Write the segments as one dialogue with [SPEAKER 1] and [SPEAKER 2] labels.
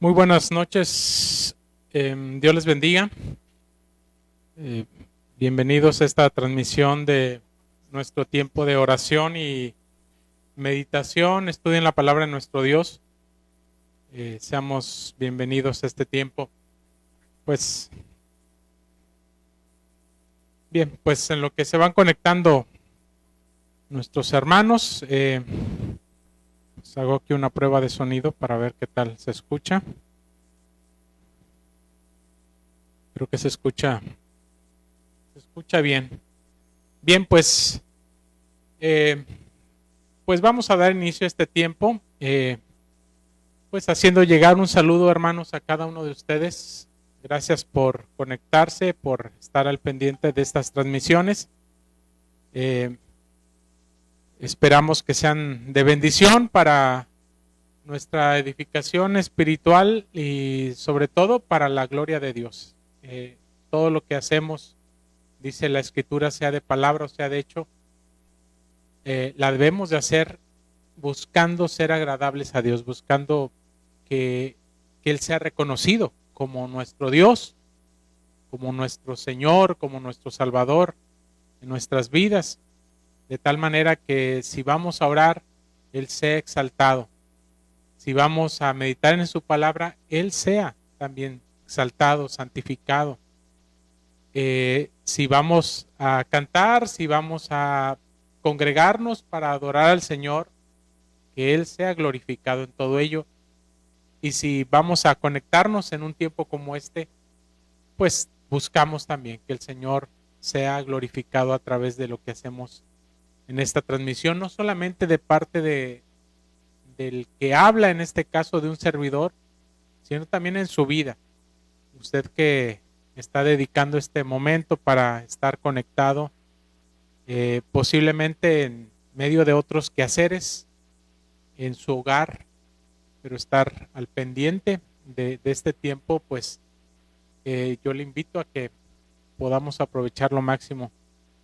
[SPEAKER 1] Muy buenas noches, Dios les bendiga. Eh, Bienvenidos a esta transmisión de nuestro tiempo de oración y meditación. Estudien la palabra de nuestro Dios. Seamos bienvenidos a este tiempo. Pues bien, pues en lo que se van conectando nuestros hermanos, pues hago aquí una prueba de sonido para ver qué tal se escucha. Creo que se escucha bien. Bien, pues vamos a dar inicio a este tiempo, pues haciendo llegar un saludo, hermanos, a cada uno de ustedes. Gracias por conectarse, por estar al pendiente de estas transmisiones. Eh, Esperamos que sean de bendición para nuestra edificación espiritual y sobre todo para la gloria de Dios. Todo lo que hacemos, dice la Escritura, sea de palabra o sea de hecho, la debemos de hacer buscando ser agradables a Dios, buscando que Él sea reconocido como nuestro Dios, como nuestro Señor, como nuestro Salvador en nuestras vidas, de tal manera que si vamos a orar, Él sea exaltado. Si vamos a meditar en su palabra, Él sea también exaltado, santificado. Si vamos a cantar, si vamos a congregarnos para adorar al Señor, que Él sea glorificado en todo ello. Y si vamos a conectarnos en un tiempo como este, pues buscamos también que el Señor sea glorificado a través de lo que hacemos en esta transmisión, no solamente de parte del que habla, en este caso de un servidor, sino también en su vida. Usted que está dedicando este momento para estar conectado, posiblemente en medio de otros quehaceres, en su hogar, pero estar al pendiente de este tiempo, pues yo le invito a que podamos aprovechar lo máximo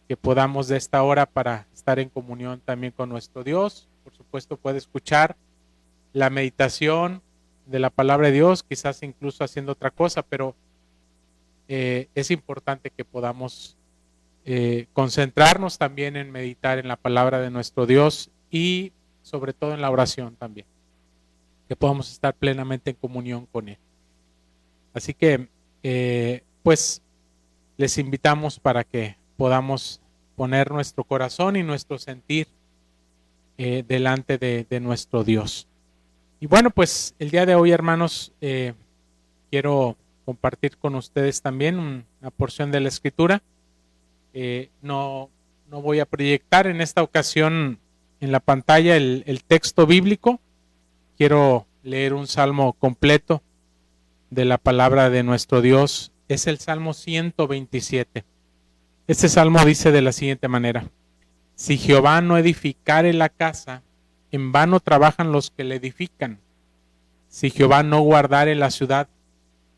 [SPEAKER 1] que podamos de esta hora para estar en comunión también con nuestro Dios. Por supuesto, puede escuchar la meditación de la palabra de Dios, quizás incluso haciendo otra cosa, pero es importante que podamos concentrarnos también en meditar en la palabra de nuestro Dios y sobre todo en la oración también, que podamos estar plenamente en comunión con Él. Así que, pues, les invitamos para que podamos poner nuestro corazón y nuestro sentir delante de nuestro Dios. Y bueno, pues el día de hoy, hermanos, quiero compartir con ustedes también una porción de la Escritura. No voy a proyectar en esta ocasión en la pantalla el texto bíblico. Quiero leer un salmo completo de la palabra de nuestro Dios. Es el Salmo 127. Este salmo dice de la siguiente manera: si Jehová no edificare la casa, en vano trabajan los que la edifican. Si Jehová no guardare la ciudad,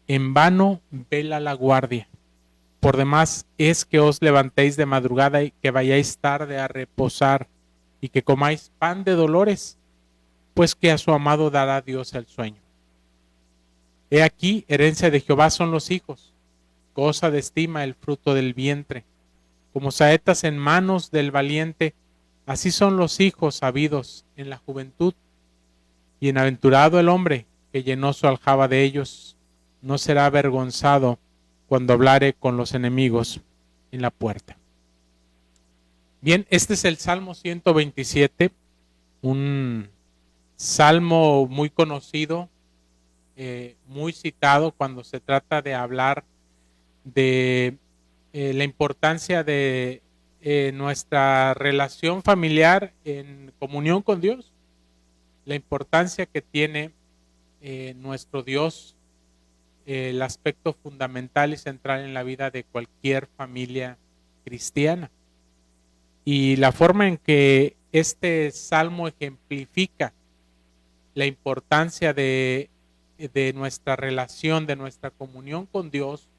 [SPEAKER 1] en vano vela la guardia. Por demás es que os levantéis de madrugada y que vayáis tarde a reposar y que comáis pan de dolores, pues que a su amado dará Dios el sueño. He aquí, herencia de Jehová son los hijos, cosa de estima el fruto del vientre. Como saetas en manos del valiente, así son los hijos habidos en la juventud. Bienaventurado el hombre que llenó su aljaba de ellos, no será avergonzado cuando hablare con los enemigos en la puerta. Bien, este es el Salmo 127, un salmo muy conocido, muy citado cuando se trata de hablar de la importancia de nuestra relación familiar en comunión con Dios, la importancia que tiene nuestro Dios, el aspecto fundamental y central en la vida de cualquier familia cristiana. Y la forma en que este salmo ejemplifica la importancia de nuestra relación, de nuestra comunión con Dios,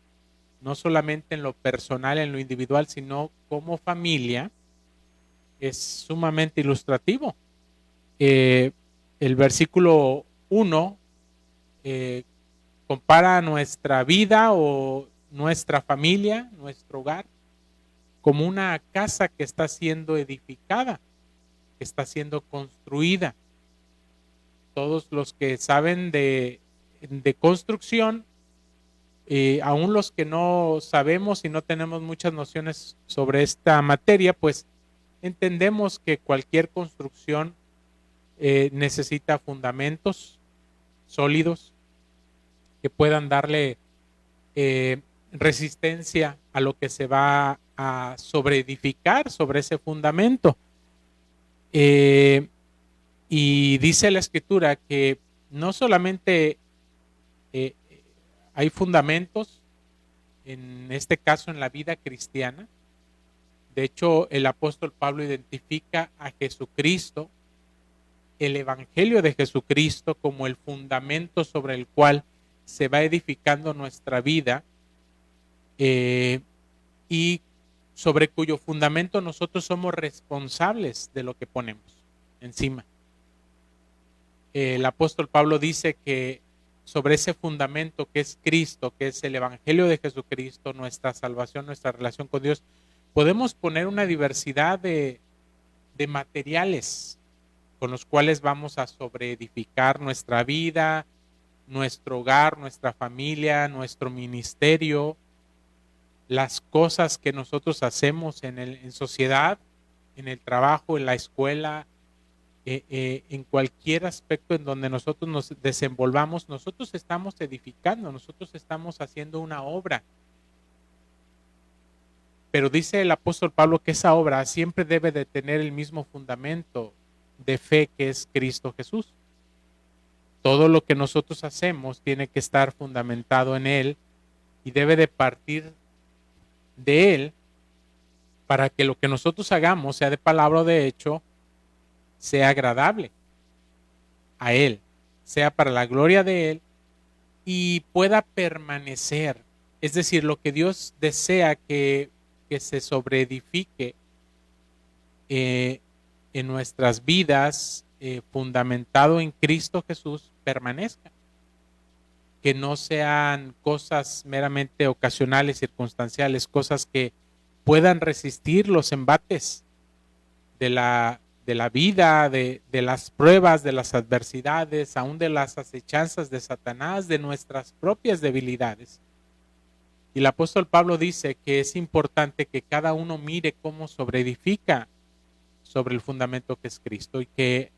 [SPEAKER 1] no solamente en lo personal, en lo individual, sino como familia, es sumamente ilustrativo. El versículo 1 compara nuestra vida o nuestra familia, nuestro hogar, como una casa que está siendo edificada, que está siendo construida. Todos los que saben de construcción, aún los que no sabemos y no tenemos muchas nociones sobre esta materia, pues entendemos que cualquier construcción necesita fundamentos sólidos que puedan darle resistencia a lo que se va a sobreedificar sobre ese fundamento. Y dice la Escritura que no solamente eh, hay fundamentos, en este caso en la vida cristiana. De hecho, el apóstol Pablo identifica a Jesucristo, el Evangelio de Jesucristo, como el fundamento sobre el cual se va edificando nuestra vida y sobre cuyo fundamento nosotros somos responsables de lo que ponemos encima. El apóstol Pablo dice que sobre ese fundamento que es Cristo, que es el Evangelio de Jesucristo, nuestra salvación, nuestra relación con Dios, podemos poner una diversidad de materiales con los cuales vamos a sobreedificar nuestra vida, nuestro hogar, nuestra familia, nuestro ministerio, las cosas que nosotros hacemos en sociedad, en el trabajo, en la escuela, en cualquier aspecto en donde nosotros nos desenvolvamos, nosotros estamos edificando, nosotros estamos haciendo una obra. Pero dice el apóstol Pablo que esa obra siempre debe de tener el mismo fundamento de fe que es Cristo Jesús. Todo lo que nosotros hacemos tiene que estar fundamentado en Él y debe de partir de Él para que lo que nosotros hagamos, sea de palabra o de hecho, sea agradable a Él, sea para la gloria de Él y pueda permanecer. Es decir, lo que Dios desea que se sobreedifique en nuestras vidas, fundamentado en Cristo Jesús, permanezca. Que no sean cosas meramente ocasionales, circunstanciales, cosas que puedan resistir los embates de la vida, de las pruebas, de las adversidades, aún de las acechanzas de Satanás, de nuestras propias debilidades. Y el apóstol Pablo dice que es importante que cada uno mire cómo sobreedifica sobre el fundamento que es Cristo y que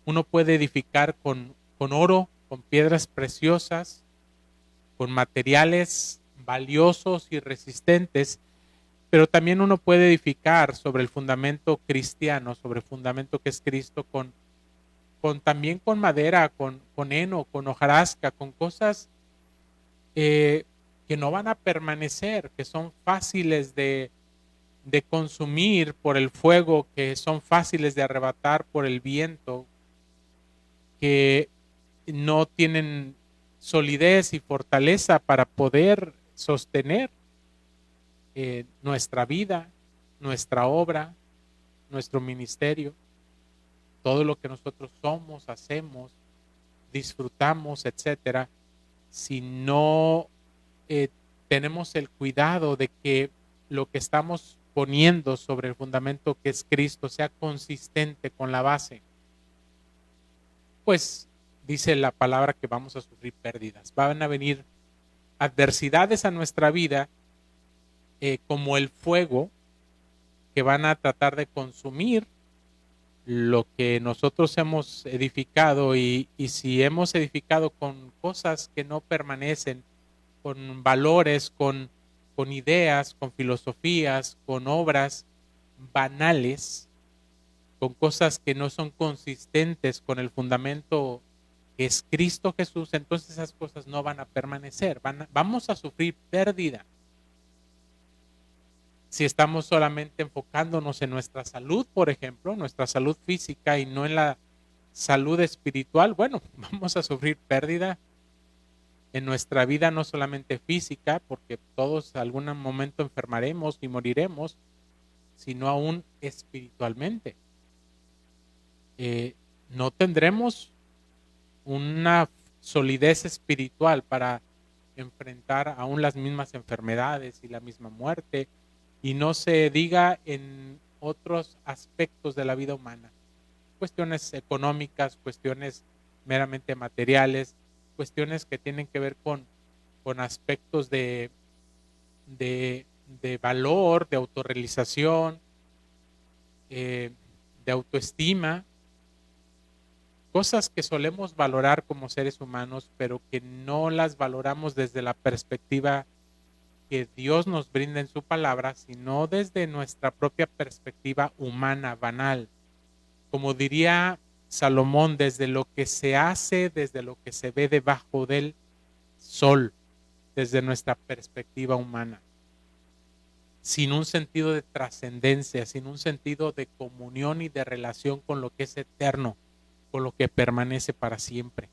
[SPEAKER 1] uno puede edificar con oro, con piedras preciosas, con materiales valiosos y resistentes, pero también uno puede edificar sobre el fundamento cristiano, sobre el fundamento que es Cristo, también con madera, con heno, con hojarasca, con cosas que no van a permanecer, que son fáciles de consumir por el fuego, que son fáciles de arrebatar por el viento, que no tienen solidez y fortaleza para poder sostener nuestra vida, nuestra obra, nuestro ministerio, todo lo que nosotros somos, hacemos, disfrutamos, etcétera, si no tenemos el cuidado de que lo que estamos poniendo sobre el fundamento que es Cristo sea consistente con la base, pues dice la palabra que vamos a sufrir pérdidas. Van a venir adversidades a nuestra vida como el fuego que van a tratar de consumir lo que nosotros hemos edificado y si hemos edificado con cosas que no permanecen, con valores, con ideas, con filosofías, con obras banales, con cosas que no son consistentes con el fundamento que es Cristo Jesús, entonces esas cosas no van a permanecer, vamos a sufrir pérdida. Si estamos solamente enfocándonos en nuestra salud, por ejemplo, nuestra salud física y no en la salud espiritual, bueno, vamos a sufrir pérdida en nuestra vida, no solamente física, porque todos en algún momento enfermaremos y moriremos, sino aún espiritualmente. No tendremos una solidez espiritual para enfrentar aún las mismas enfermedades y la misma muerte, y no se diga en otros aspectos de la vida humana, cuestiones económicas, cuestiones meramente materiales, cuestiones que tienen que ver con aspectos de, de valor, de autorrealización, eh, de autoestima, cosas que solemos valorar como seres humanos, pero que no las valoramos desde la perspectiva que Dios nos brinda en su palabra, sino desde nuestra propia perspectiva humana, banal. Como diría Salomón, desde lo que se hace, desde lo que se ve debajo del sol, desde nuestra perspectiva humana, sin un sentido de trascendencia, sin un sentido de comunión y de relación con lo que es eterno, con lo que permanece para siempre.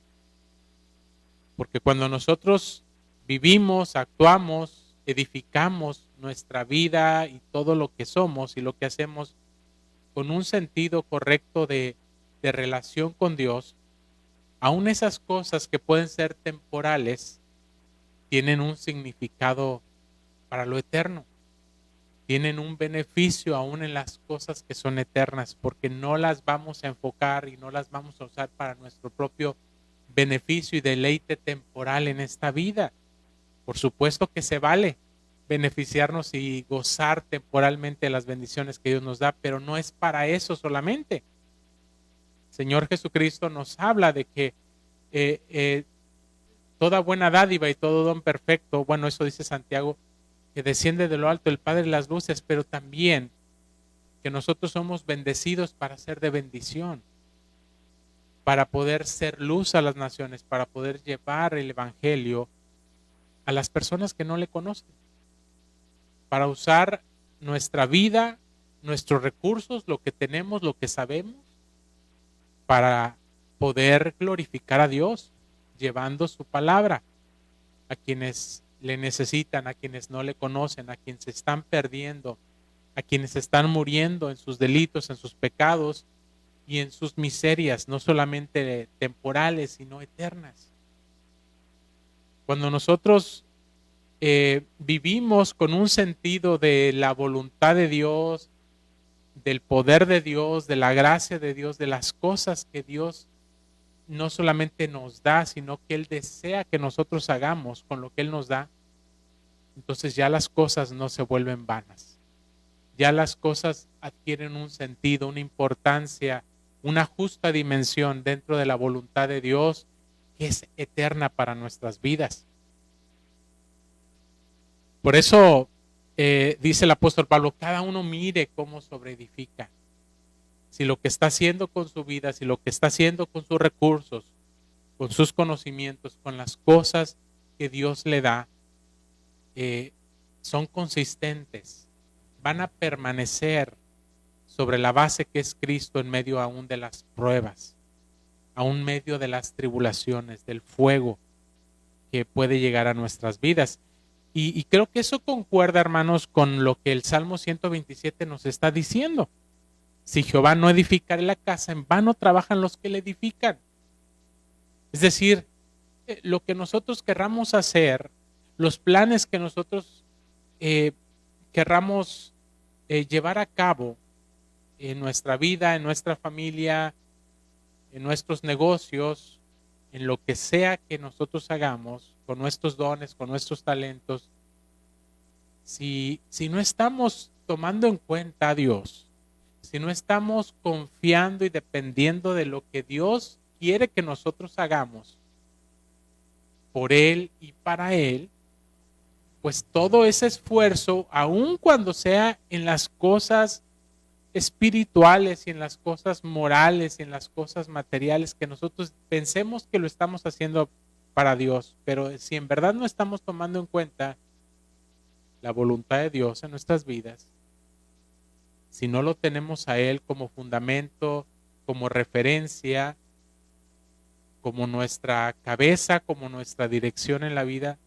[SPEAKER 1] Porque cuando nosotros vivimos, actuamos, edificamos nuestra vida y todo lo que somos y lo que hacemos con un sentido correcto de relación con Dios, aún esas cosas que pueden ser temporales tienen un significado para lo eterno. Tienen un beneficio aún en las cosas que son eternas, porque no las vamos a enfocar y no las vamos a usar para nuestro propio beneficio y deleite temporal en esta vida. Por supuesto que se vale beneficiarnos y gozar temporalmente de las bendiciones que Dios nos da, pero no es para eso solamente. Señor Jesucristo nos habla de que eh, eh, toda buena dádiva y todo don perfecto, bueno, eso dice Santiago, que desciende de lo alto el Padre de las luces, pero también que nosotros somos bendecidos para ser de bendición, para poder ser luz a las naciones, para poder llevar el Evangelio a las personas que no le conocen, para usar nuestra vida, nuestros recursos, lo que tenemos, lo que sabemos, para poder glorificar a Dios, llevando su palabra a quienes le necesitan, a quienes no le conocen, a quienes se están perdiendo, a quienes están muriendo en sus delitos, en sus pecados y en sus miserias, no solamente temporales, sino eternas. Cuando nosotros vivimos con un sentido de la voluntad de Dios, del poder de Dios, de la gracia de Dios, de las cosas que Dios no solamente nos da, sino que Él desea que nosotros hagamos con lo que Él nos da, entonces ya las cosas no se vuelven vanas. Ya las cosas adquieren un sentido, una importancia, una justa dimensión dentro de la voluntad de Dios que es eterna para nuestras vidas. Por eso dice el apóstol Pablo, cada uno mire cómo sobreedifica. Si lo que está haciendo con su vida, si lo que está haciendo con sus recursos, con sus conocimientos, con las cosas que Dios le da, son consistentes, van a permanecer sobre la base que es Cristo en medio aún de las pruebas, aún medio de las tribulaciones, del fuego que puede llegar a nuestras vidas. Y creo que eso concuerda, hermanos, con lo que el Salmo 127 nos está diciendo. Si Jehová no edificare la casa, en vano trabajan los que la edifican. Es decir, lo que nosotros querramos hacer, los planes que nosotros querramos llevar a cabo en nuestra vida, en nuestra familia, en nuestros negocios, en lo que sea que nosotros hagamos, con nuestros dones, con nuestros talentos, si no estamos tomando en cuenta a Dios, si no estamos confiando y dependiendo de lo que Dios quiere que nosotros hagamos por Él y para Él, pues todo ese esfuerzo, aun cuando sea en las cosas espirituales y en las cosas morales y en las cosas materiales, que nosotros pensemos que lo estamos haciendo para Dios, pero si en verdad no estamos tomando en cuenta la voluntad de Dios en nuestras vidas, si no lo tenemos a Él como fundamento, como referencia, como nuestra cabeza, como nuestra dirección en la vida,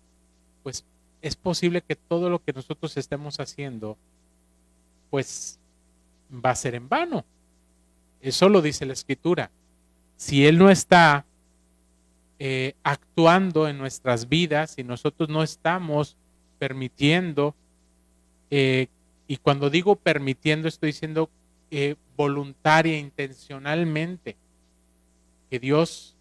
[SPEAKER 1] pues es posible que todo lo que nosotros estemos haciendo, pues va a ser en vano. Eso lo dice la Escritura. Si Él no está actuando en nuestras vidas y nosotros no estamos permitiendo, y cuando digo permitiendo estoy diciendo voluntaria, intencionalmente, que Dios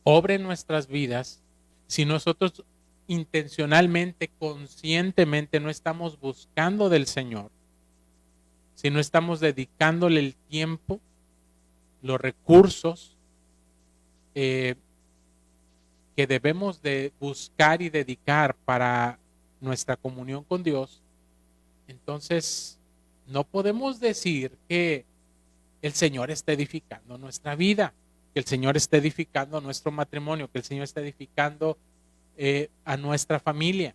[SPEAKER 1] obre en nuestras vidas, si nosotros intencionalmente, conscientemente no estamos buscando del Señor, si no estamos dedicándole el tiempo, los recursos que debemos de buscar y dedicar para nuestra comunión con Dios, entonces no podemos decir que el Señor está edificando nuestra vida, que el Señor está edificando nuestro matrimonio, que el Señor está edificando a nuestra familia,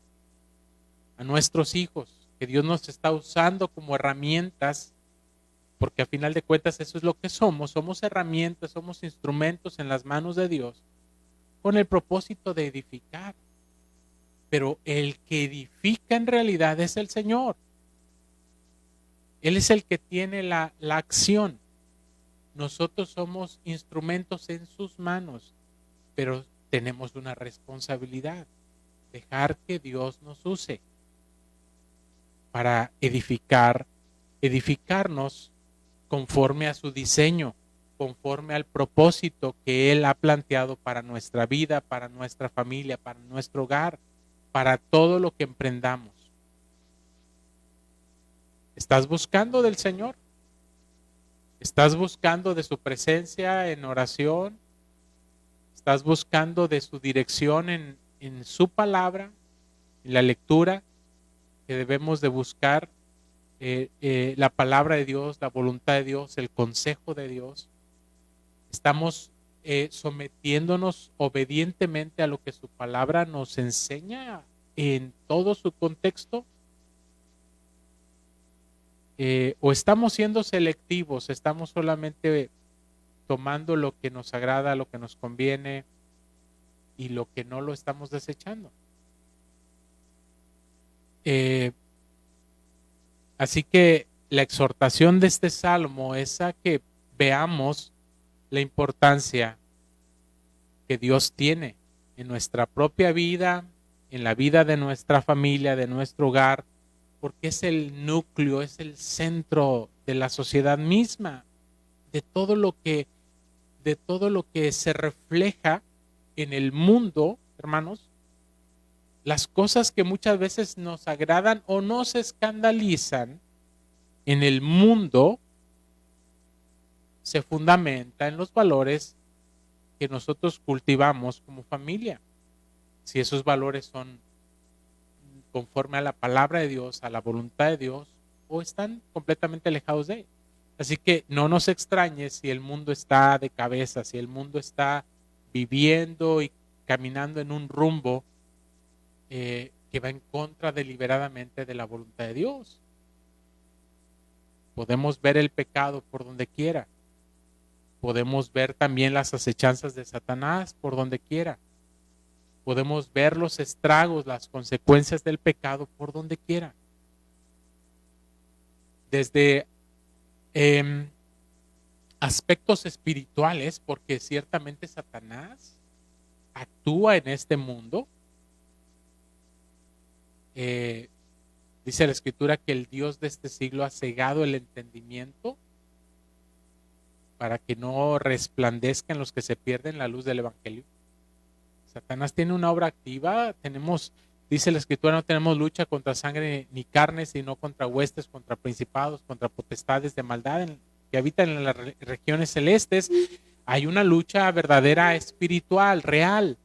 [SPEAKER 1] a nuestros hijos, que Dios nos está usando como herramientas, porque a final de cuentas eso es lo que somos herramientas, somos instrumentos en las manos de Dios con el propósito de edificar. Pero el que edifica en realidad es el Señor. Él es el que tiene la acción. Nosotros somos instrumentos en sus manos, pero tenemos una responsabilidad, dejar que Dios nos use para edificarnos conforme a su diseño, conforme al propósito que Él ha planteado para nuestra vida, para nuestra familia, para nuestro hogar, para todo lo que emprendamos. ¿Estás buscando del Señor? ¿Estás buscando de su presencia en oración? ¿Estás buscando de su dirección en su palabra, en la lectura que debemos de buscar? La palabra de Dios, la voluntad de Dios, el consejo de Dios. Estamos sometiéndonos obedientemente a lo que su palabra nos enseña en todo su contexto. O estamos siendo selectivos, estamos solamente tomando lo que nos agrada, lo que nos conviene y lo que no lo estamos desechando. Así que la exhortación de este salmo es a que veamos la importancia que Dios tiene en nuestra propia vida, en la vida de nuestra familia, de nuestro hogar, porque es el núcleo, es el centro de la sociedad misma, de todo lo que se refleja en el mundo, hermanos. Las cosas que muchas veces nos agradan o nos escandalizan en el mundo se fundamenta en los valores que nosotros cultivamos como familia. Si esos valores son conforme a la palabra de Dios, a la voluntad de Dios, o están completamente alejados de él. Así que no nos extrañe si el mundo está de cabeza, si el mundo está viviendo y caminando en un rumbo que va en contra deliberadamente de la voluntad de Dios. Podemos ver el pecado por donde quiera. Podemos ver también las acechanzas de Satanás por donde quiera. Podemos ver los estragos, las consecuencias del pecado por donde quiera. Desde aspectos espirituales, porque ciertamente Satanás actúa en este mundo. Dice la Escritura que el Dios de este siglo ha cegado el entendimiento para que no resplandezcan los que se pierden la luz del Evangelio. Satanás tiene una obra activa. Dice la Escritura, no tenemos lucha contra sangre ni carne, sino contra huestes, contra principados, contra potestades de maldad que habitan en las regiones celestes. Hay una lucha verdadera espiritual, real.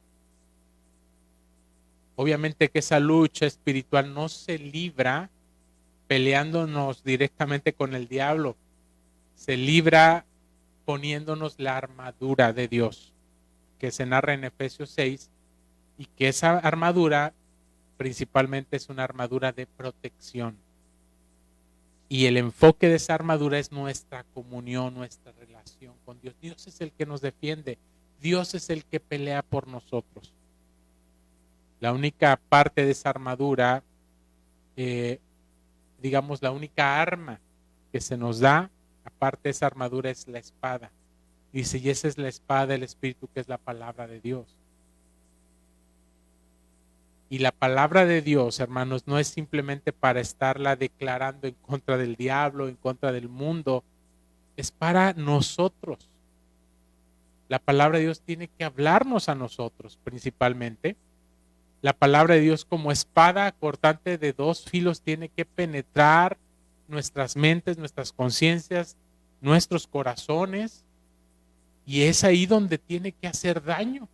[SPEAKER 1] Obviamente que esa lucha espiritual no se libra peleándonos directamente con el diablo. Se libra poniéndonos la armadura de Dios, que se narra en Efesios 6, y que esa armadura principalmente es una armadura de protección. Y el enfoque de esa armadura es nuestra comunión, nuestra relación con Dios. Dios es el que nos defiende. Dios es el que pelea por nosotros. La única parte de esa armadura, digamos, la única arma que se nos da, aparte de esa armadura, es la espada. Dice, y esa es la espada del Espíritu, que es la palabra de Dios. Y la palabra de Dios, hermanos, no es simplemente para estarla declarando en contra del diablo, en contra del mundo, es para nosotros. La palabra de Dios tiene que hablarnos a nosotros principalmente. La palabra de Dios como espada cortante de dos filos tiene que penetrar nuestras mentes, nuestras conciencias, nuestros corazones. Y es ahí donde tiene que hacer daño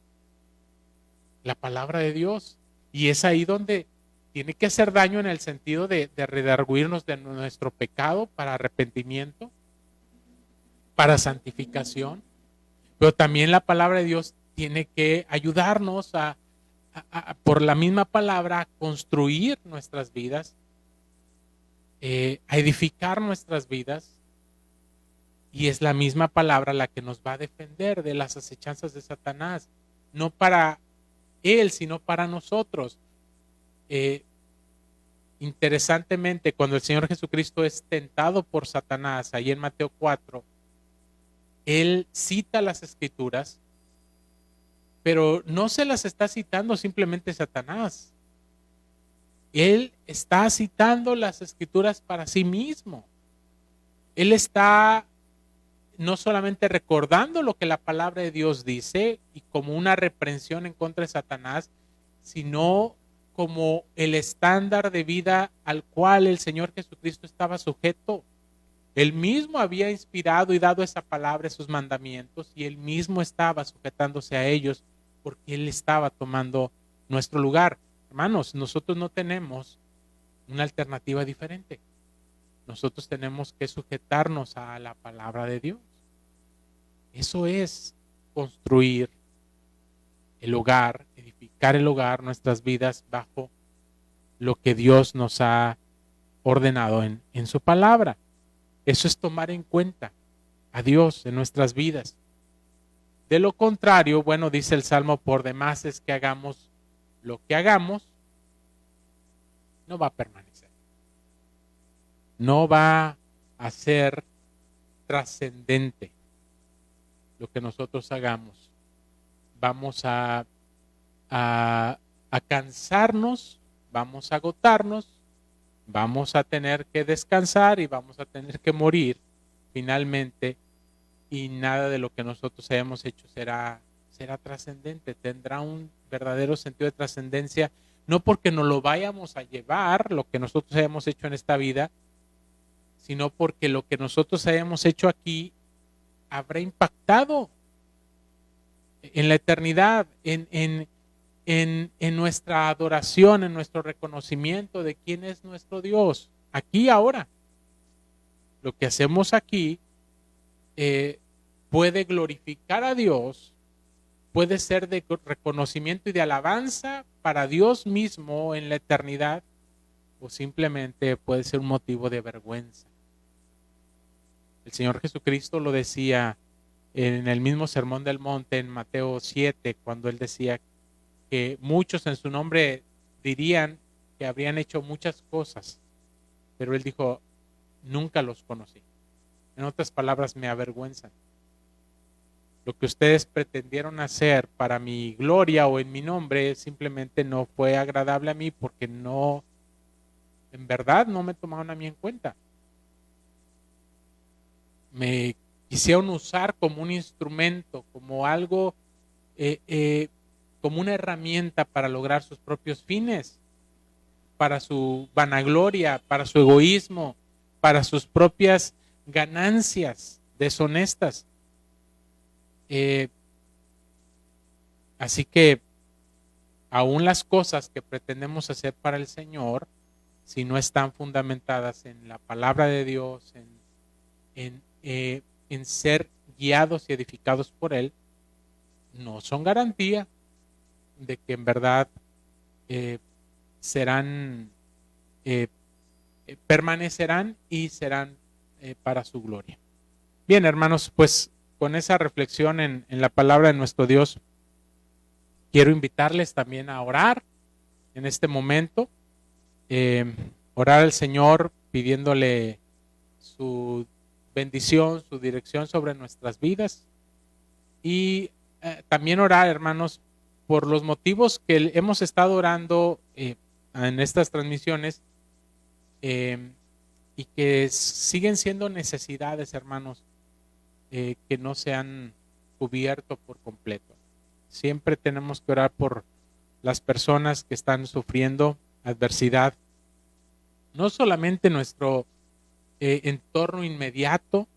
[SPEAKER 1] la palabra de Dios. Y es ahí donde tiene que hacer daño en el sentido de redarguirnos de nuestro pecado para arrepentimiento, para santificación. Pero también la palabra de Dios tiene que ayudarnos por la misma palabra, a construir nuestras vidas, a edificar nuestras vidas. Y es la misma palabra la que nos va a defender de las acechanzas de Satanás. No para él, sino para nosotros. Interesantemente, cuando el Señor Jesucristo es tentado por Satanás, ahí en Mateo 4, él cita las Escrituras, pero no se las está citando simplemente Satanás. Él está citando las Escrituras para sí mismo. Él está no solamente recordando lo que la palabra de Dios dice y como una reprensión en contra de Satanás, sino como el estándar de vida al cual el Señor Jesucristo estaba sujeto. Él mismo había inspirado y dado esa palabra, esos mandamientos, y él mismo estaba sujetándose a ellos porque él estaba tomando nuestro lugar. Hermanos, nosotros no tenemos una alternativa diferente. Nosotros tenemos que sujetarnos a la palabra de Dios. Eso es construir el hogar, edificar el hogar, nuestras vidas bajo lo que Dios nos ha ordenado en su palabra. Eso es tomar en cuenta a Dios en nuestras vidas. De lo contrario, bueno, dice el Salmo, por demás es que hagamos lo que hagamos, no va a permanecer. No va a ser trascendente lo que nosotros hagamos. Vamos a cansarnos, vamos a agotarnos, vamos a tener que descansar y vamos a tener que morir finalmente, y nada de lo que nosotros hayamos hecho será trascendente, tendrá un verdadero sentido de trascendencia, no porque nos lo vayamos a llevar, lo que nosotros hayamos hecho en esta vida, sino porque lo que nosotros hayamos hecho aquí habrá impactado en la eternidad, en nuestra adoración, en nuestro reconocimiento de quién es nuestro Dios, aquí ahora. Lo que hacemos aquí puede glorificar a Dios, puede ser de reconocimiento y de alabanza para Dios mismo en la eternidad, o simplemente puede ser un motivo de vergüenza. El Señor Jesucristo lo decía en el mismo Sermón del Monte en Mateo 7, cuando él decía que muchos en su nombre dirían que habrían hecho muchas cosas, pero él dijo, nunca los conocí. En otras palabras, me avergüenzan. Lo que ustedes pretendieron hacer para mi gloria o en mi nombre simplemente no fue agradable a mí, porque no, en verdad no me tomaron a mí en cuenta. Me quisieron usar como un instrumento, como algo, como una herramienta para lograr sus propios fines, para su vanagloria, para su egoísmo, para sus propias ganancias deshonestas. Así que aún las cosas que pretendemos hacer para el Señor, si no están fundamentadas en la palabra de Dios, en ser guiados y edificados por Él, no son garantía de que en verdad permanecerán y serán para su gloria. Bien, hermanos, pues con esa reflexión en la palabra de nuestro Dios, quiero invitarles también a orar en este momento, orar al Señor pidiéndole su bendición, su dirección sobre nuestras vidas, y también orar, hermanos, por los motivos que hemos estado orando en estas transmisiones y que siguen siendo necesidades, hermanos, que no se han cubierto por completo. Siempre tenemos que orar por las personas que están sufriendo adversidad, no solamente en nuestro entorno inmediato,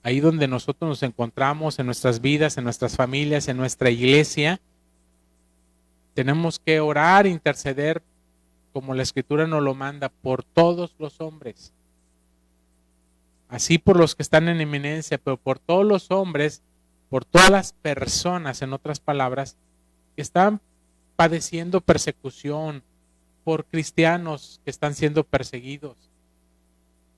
[SPEAKER 1] ahí donde nosotros nos encontramos, en nuestras vidas, en nuestras familias, en nuestra iglesia. Tenemos que orar, interceder, como la Escritura nos lo manda, por todos los hombres. Así por los que están en eminencia, pero por todos los hombres, por todas las personas, en otras palabras, que están padeciendo persecución, por cristianos que están siendo perseguidos,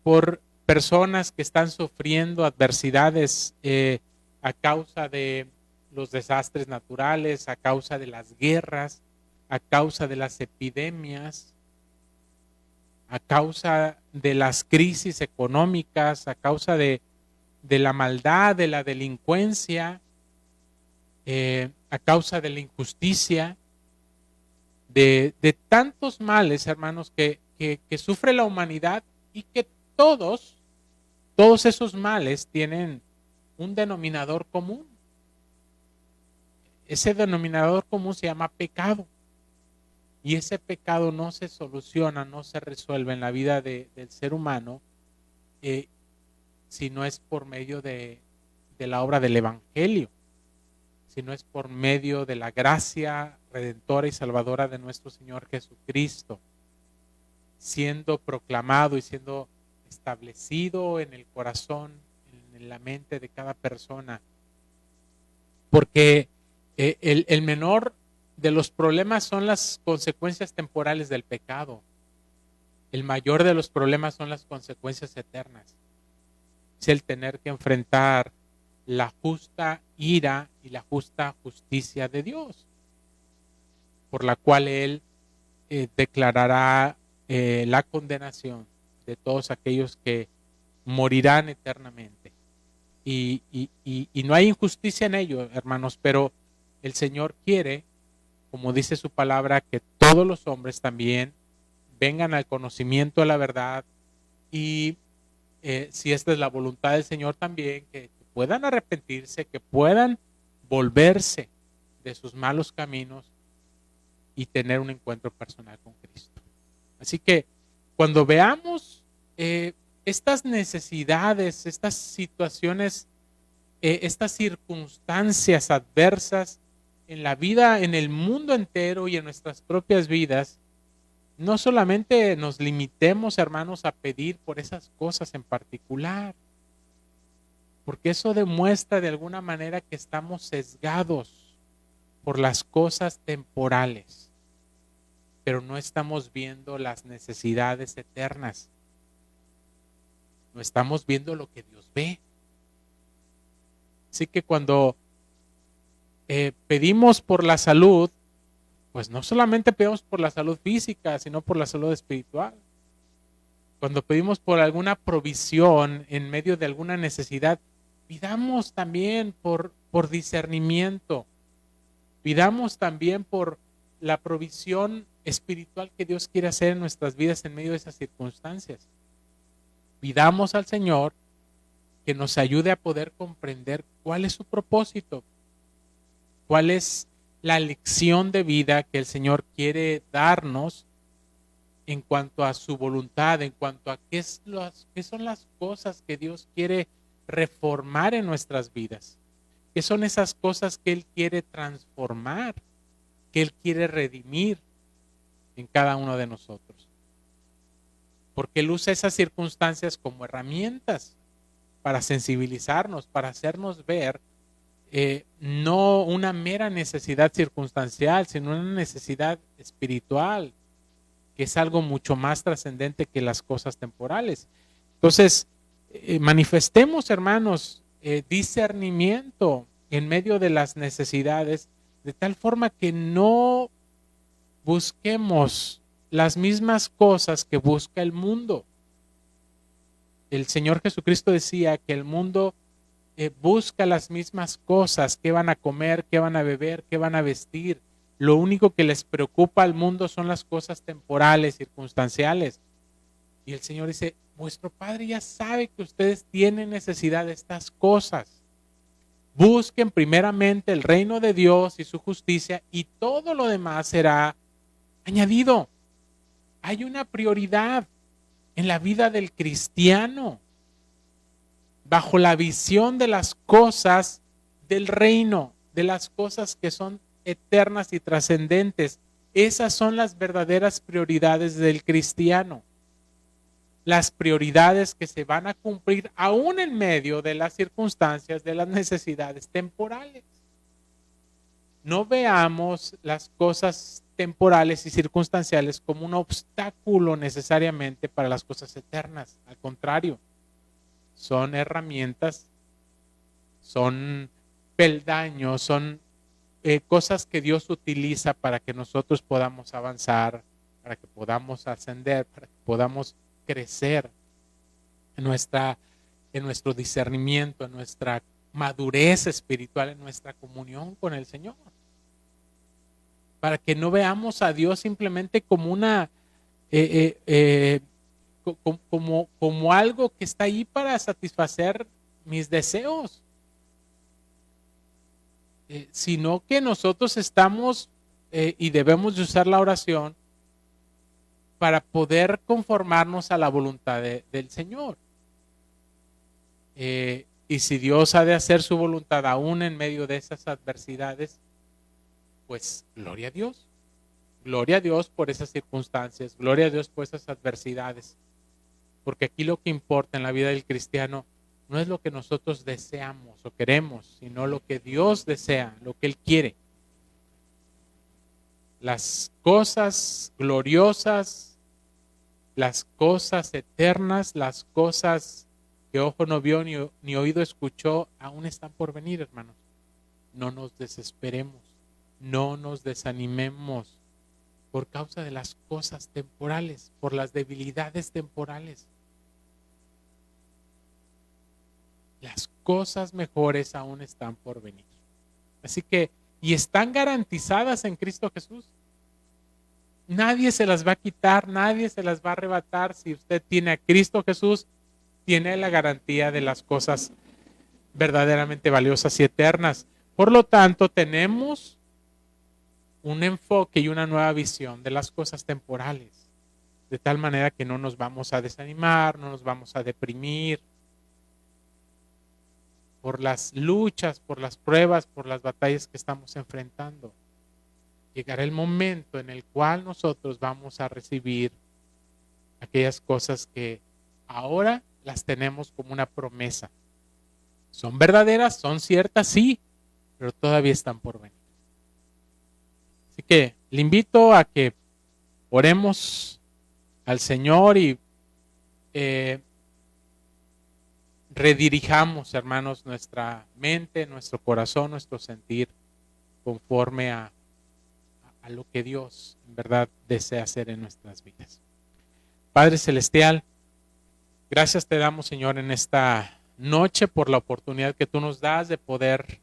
[SPEAKER 1] por personas que están sufriendo adversidades a causa de los desastres naturales, a causa de las guerras, a causa de las epidemias, a causa de las crisis económicas, a causa de la maldad, de la delincuencia, a causa de la injusticia, de tantos males, hermanos, que sufre la humanidad y que todos esos males tienen un denominador común. Ese denominador común se llama pecado. Y ese pecado no se soluciona, no se resuelve en la vida del ser humano si no es por medio de la obra del Evangelio, si no es por medio de la gracia redentora y salvadora de nuestro Señor Jesucristo, siendo proclamado y siendo establecido en el corazón, en la mente de cada persona. Porque el menor de los problemas son las consecuencias temporales del pecado. El mayor de los problemas son las consecuencias eternas. Es el tener que enfrentar la justa ira y la justa justicia de Dios, por la cual Él declarará la condenación de todos aquellos que morirán eternamente. Y no hay injusticia en ello, hermanos, pero el Señor quiere, como dice su palabra, que todos los hombres también vengan al conocimiento de la verdad y si esta es la voluntad del Señor también, que puedan arrepentirse, que puedan volverse de sus malos caminos y tener un encuentro personal con Cristo. Así que cuando veamos estas necesidades, estas situaciones, estas circunstancias adversas en la vida, en el mundo entero y en nuestras propias vidas, no solamente nos limitemos, hermanos, a pedir por esas cosas en particular, porque eso demuestra de alguna manera que estamos sesgados por las cosas temporales, pero no estamos viendo las necesidades eternas. No estamos viendo lo que Dios ve. Así que cuando pedimos por la salud, pues no solamente pedimos por la salud física, sino por la salud espiritual. Cuando pedimos por alguna provisión en medio de alguna necesidad, pidamos también por discernimiento. Pidamos también por la provisión espiritual que Dios quiere hacer en nuestras vidas en medio de esas circunstancias. Pidamos al Señor que nos ayude a poder comprender cuál es su propósito, cuál es la lección de vida que el Señor quiere darnos en cuanto a su voluntad, en cuanto a qué son las cosas que Dios quiere reformar en nuestras vidas, qué son esas cosas que Él quiere transformar, que Él quiere redimir en cada uno de nosotros. Porque Él usa esas circunstancias como herramientas para sensibilizarnos, para hacernos ver no una mera necesidad circunstancial, sino una necesidad espiritual, que es algo mucho más trascendente que las cosas temporales. Entonces, manifestemos, hermanos, discernimiento en medio de las necesidades, de tal forma que no busquemos las mismas cosas que busca el mundo. El Señor Jesucristo decía que el mundo busca las mismas cosas, qué van a comer, qué van a beber, qué van a vestir. lo único que les preocupa al mundo son las cosas temporales, circunstanciales. Y el Señor dice, vuestro Padre ya sabe que ustedes tienen necesidad de estas cosas. Busquen primeramente el reino de Dios y su justicia y todo lo demás será añadido. Hay una prioridad en la vida del cristiano bajo la visión de las cosas del reino, de las cosas que son eternas y trascendentes. Esas son las verdaderas prioridades del cristiano. Las prioridades que se van a cumplir aún en medio de las circunstancias, de las necesidades temporales. No veamos las cosas temporales y circunstanciales como un obstáculo necesariamente para las cosas eternas. Al contrario, son herramientas, son peldaños, son cosas que Dios utiliza para que nosotros podamos avanzar, para que podamos ascender, para que podamos crecer en nuestro discernimiento, en nuestra madurez espiritual, en nuestra comunión con el Señor. Para que no veamos a Dios simplemente como como algo que está ahí para satisfacer mis deseos, sino que nosotros estamos y debemos de usar la oración para poder conformarnos a la voluntad del Señor. Y si Dios ha de hacer su voluntad aún en medio de esas adversidades, pues gloria a Dios. Gloria a Dios por esas circunstancias, gloria a Dios por esas adversidades. Porque aquí lo que importa en la vida del cristiano no es lo que nosotros deseamos o queremos, sino lo que Dios desea, lo que Él quiere. Las cosas gloriosas, las cosas eternas, las cosas que ojo no vio ni oído escuchó, aún están por venir, hermanos. No nos desesperemos, no nos desanimemos por causa de las cosas temporales, por las debilidades temporales. Las cosas mejores aún están por venir. Así que, y están garantizadas en Cristo Jesús. Nadie se las va a quitar, nadie se las va a arrebatar. Si usted tiene a Cristo Jesús, tiene la garantía de las cosas verdaderamente valiosas y eternas. Por lo tanto, tenemos un enfoque y una nueva visión de las cosas temporales, de tal manera que no nos vamos a desanimar, no nos vamos a deprimir por las luchas, por las pruebas, por las batallas que estamos enfrentando. Llegará el momento en el cual nosotros vamos a recibir aquellas cosas que ahora las tenemos como una promesa. ¿Son verdaderas? ¿Son ciertas? Sí, pero todavía están por venir. Así que le invito a que oremos al Señor y redirijamos, hermanos, nuestra mente, nuestro corazón, nuestro sentir conforme a lo que Dios en verdad desea hacer en nuestras vidas. Padre Celestial, gracias te damos, Señor, en esta noche por la oportunidad que tú nos das de poder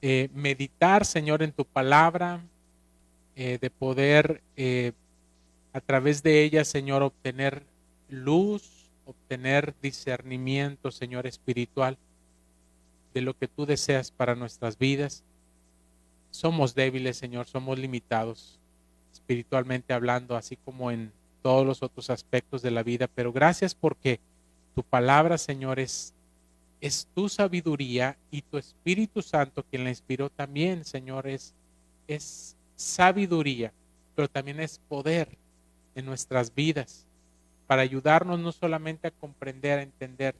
[SPEAKER 1] meditar, Señor, en tu palabra, de poder a través de ella, Señor, obtener luz, obtener discernimiento, Señor, espiritual de lo que tú deseas para nuestras vidas. Somos débiles, Señor, somos limitados espiritualmente hablando, así como en todos los otros aspectos de la vida, pero gracias porque tu palabra, Señor, es tu sabiduría y tu Espíritu Santo quien la inspiró también, Señor, es sabiduría, pero también es poder en nuestras vidas para ayudarnos no solamente a comprender, a entender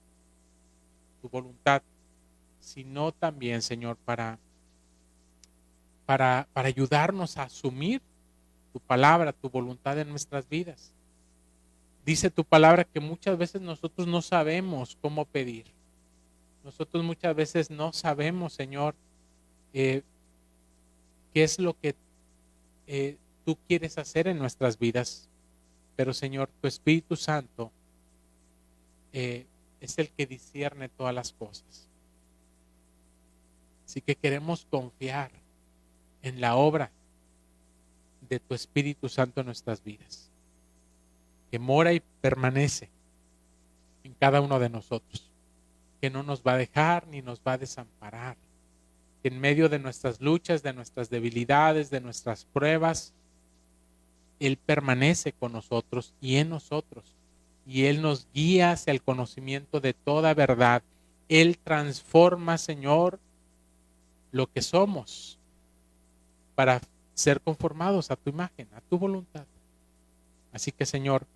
[SPEAKER 1] tu voluntad, sino también, Señor, para ayudarnos a asumir tu palabra, tu voluntad en nuestras vidas. Dice tu palabra que muchas veces nosotros no sabemos cómo pedir. Nosotros muchas veces no sabemos, Señor, qué es lo que tú quieres hacer en nuestras vidas. Pero, Señor, tu Espíritu Santo es el que discierne todas las cosas. Así que queremos confiar en la obra de tu Espíritu Santo en nuestras vidas, que mora y permanece en cada uno de nosotros, que no nos va a dejar ni nos va a desamparar, que en medio de nuestras luchas, de nuestras debilidades, de nuestras pruebas, Él permanece con nosotros y en nosotros, y Él nos guía hacia el conocimiento de toda verdad. Él transforma, Señor, lo que somos para ser conformados a tu imagen, a tu voluntad. Así que, Señor,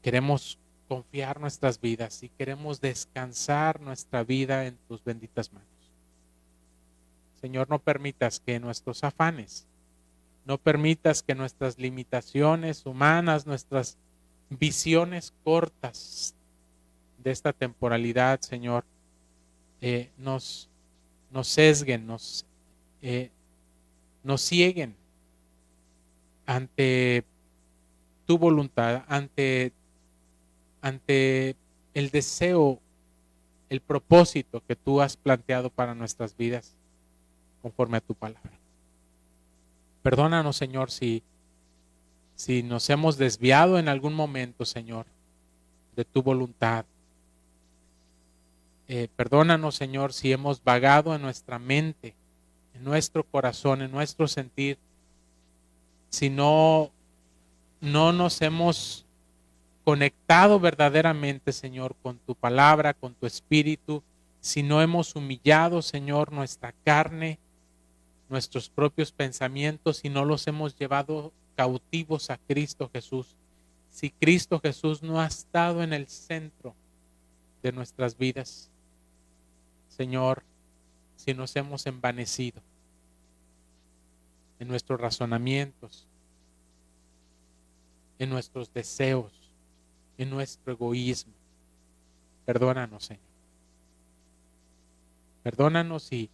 [SPEAKER 1] queremos confiar nuestras vidas y queremos descansar nuestra vida en tus benditas manos. Señor, no permitas que nuestros afanes, no permitas que nuestras limitaciones humanas, nuestras visiones cortas de esta temporalidad, Señor, nos sesguen, nos cieguen ante tu voluntad, ante el deseo, el propósito que tú has planteado para nuestras vidas conforme a tu palabra. Perdónanos, Señor, si nos hemos desviado en algún momento, Señor, de tu voluntad. Perdónanos, Señor, si hemos vagado en nuestra mente, en nuestro corazón, en nuestro sentir, si no nos hemos conectado verdaderamente, Señor, con tu palabra, con tu espíritu, si no hemos humillado, Señor, nuestra carne, nuestros propios pensamientos, si no los hemos llevado cautivos a Cristo Jesús, si Cristo Jesús no ha estado en el centro de nuestras vidas, Señor, si nos hemos envanecido en nuestros razonamientos, en nuestros deseos, en nuestro egoísmo. Perdónanos, Señor. Perdónanos y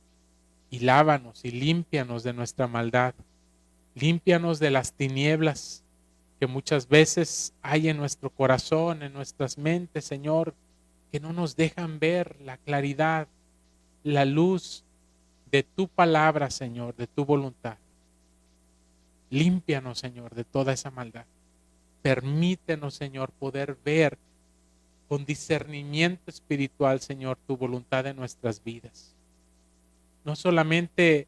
[SPEAKER 1] lávanos y límpianos de nuestra maldad. Límpianos de las tinieblas que muchas veces hay en nuestro corazón, en nuestras mentes, Señor, que no nos dejan ver la claridad, la luz de tu palabra, Señor, de tu voluntad. Límpianos, Señor, de toda esa maldad. Permítenos, Señor, poder ver con discernimiento espiritual, Señor, tu voluntad en nuestras vidas. No solamente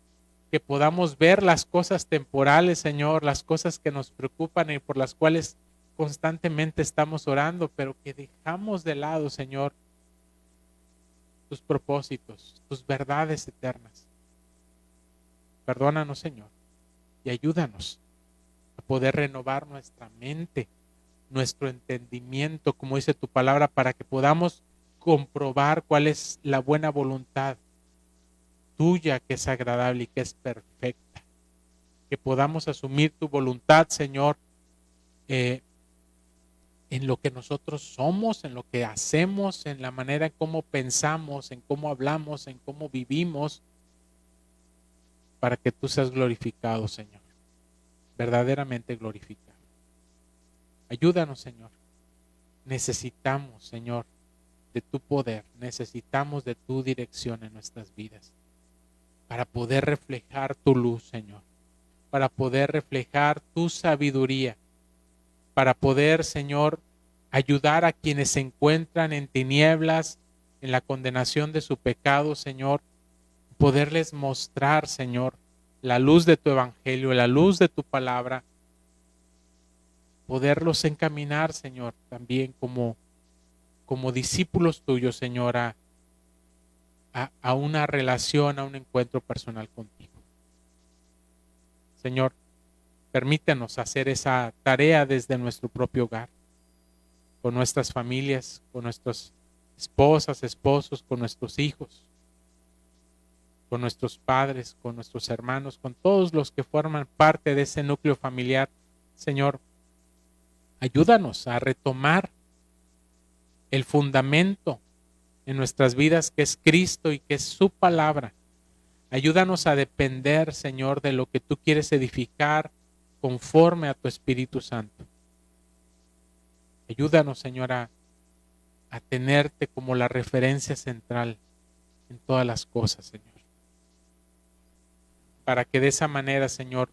[SPEAKER 1] que podamos ver las cosas temporales, Señor, las cosas que nos preocupan y por las cuales constantemente estamos orando, pero que dejamos de lado, Señor, tus propósitos, tus verdades eternas. Perdónanos, Señor, y ayúdanos a poder renovar nuestra mente, nuestro entendimiento, como dice tu palabra, para que podamos comprobar cuál es la buena voluntad tuya, que es agradable y que es perfecta. Que podamos asumir tu voluntad, Señor, en lo que nosotros somos, en lo que hacemos, en la manera en cómo pensamos, en cómo hablamos, en cómo vivimos, para que tú seas glorificado, Señor, verdaderamente glorificado. Ayúdanos, Señor. Necesitamos, Señor, de tu poder, necesitamos de tu dirección en nuestras vidas, para poder reflejar tu luz, Señor, para poder reflejar tu sabiduría, para poder, Señor, ayudar a quienes se encuentran en tinieblas, en la condenación de su pecado, Señor, poderles mostrar, Señor, la luz de tu evangelio, la luz de tu palabra, poderlos encaminar, Señor, también como discípulos tuyos, Señor, a una relación, a un encuentro personal contigo. Señor, permítenos hacer esa tarea desde nuestro propio hogar, con nuestras familias, con nuestras esposas, esposos, con nuestros hijos, con nuestros padres, con nuestros hermanos, con todos los que forman parte de ese núcleo familiar. Señor, ayúdanos a retomar el fundamento en nuestras vidas, que es Cristo y que es su palabra. Ayúdanos a depender, Señor, de lo que tú quieres edificar conforme a tu Espíritu Santo. Ayúdanos, Señor, a tenerte como la referencia central en todas las cosas, Señor. Para que de esa manera, Señor,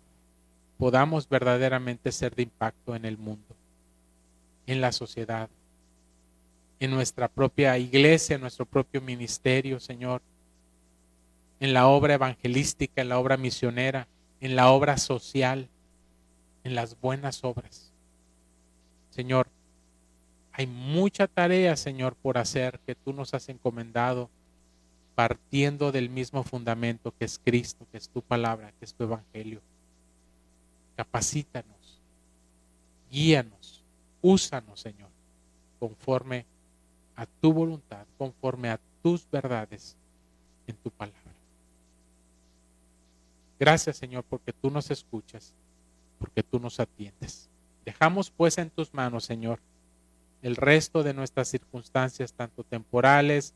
[SPEAKER 1] podamos verdaderamente ser de impacto en el mundo, en la sociedad, en nuestra propia iglesia, en nuestro propio ministerio, Señor, en la obra evangelística, en la obra misionera, en la obra social, en las buenas obras. Señor, hay mucha tarea, Señor, por hacer que tú nos has encomendado, partiendo del mismo fundamento que es Cristo, que es tu palabra, que es tu evangelio. Capacítanos, guíanos, úsanos, Señor, conforme a tu voluntad, conforme a tus verdades en tu palabra. Gracias, Señor, porque tú nos escuchas, porque tú nos atiendes. Dejamos pues en tus manos, Señor, el resto de nuestras circunstancias, tanto temporales,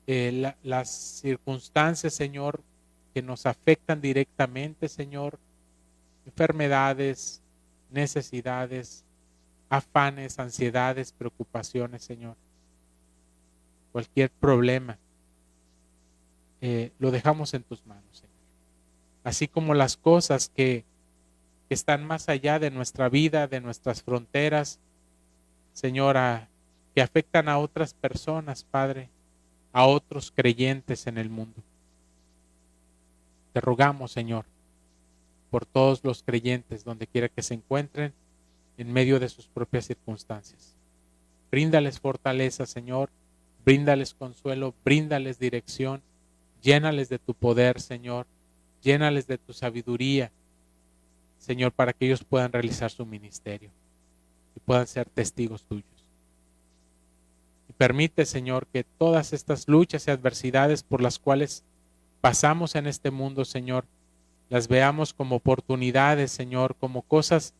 [SPEAKER 1] las circunstancias, Señor, que nos afectan directamente, Señor, enfermedades, necesidades, afanes, ansiedades, preocupaciones, Señor. Cualquier problema, lo dejamos en tus manos, Señor. Así como las cosas que están más allá de nuestra vida, de nuestras fronteras, Señora, que afectan a otras personas, Padre, a otros creyentes en el mundo. Te rogamos, Señor, por todos los creyentes, donde quiera que se encuentren, en medio de sus propias circunstancias. Bríndales fortaleza, Señor, bríndales consuelo, bríndales dirección, llénales de tu poder, Señor, llénales de tu sabiduría, Señor, para que ellos puedan realizar su ministerio y puedan ser testigos tuyos. Y permite, Señor, que todas estas luchas y adversidades por las cuales pasamos en este mundo, Señor, las veamos como oportunidades, Señor, como cosas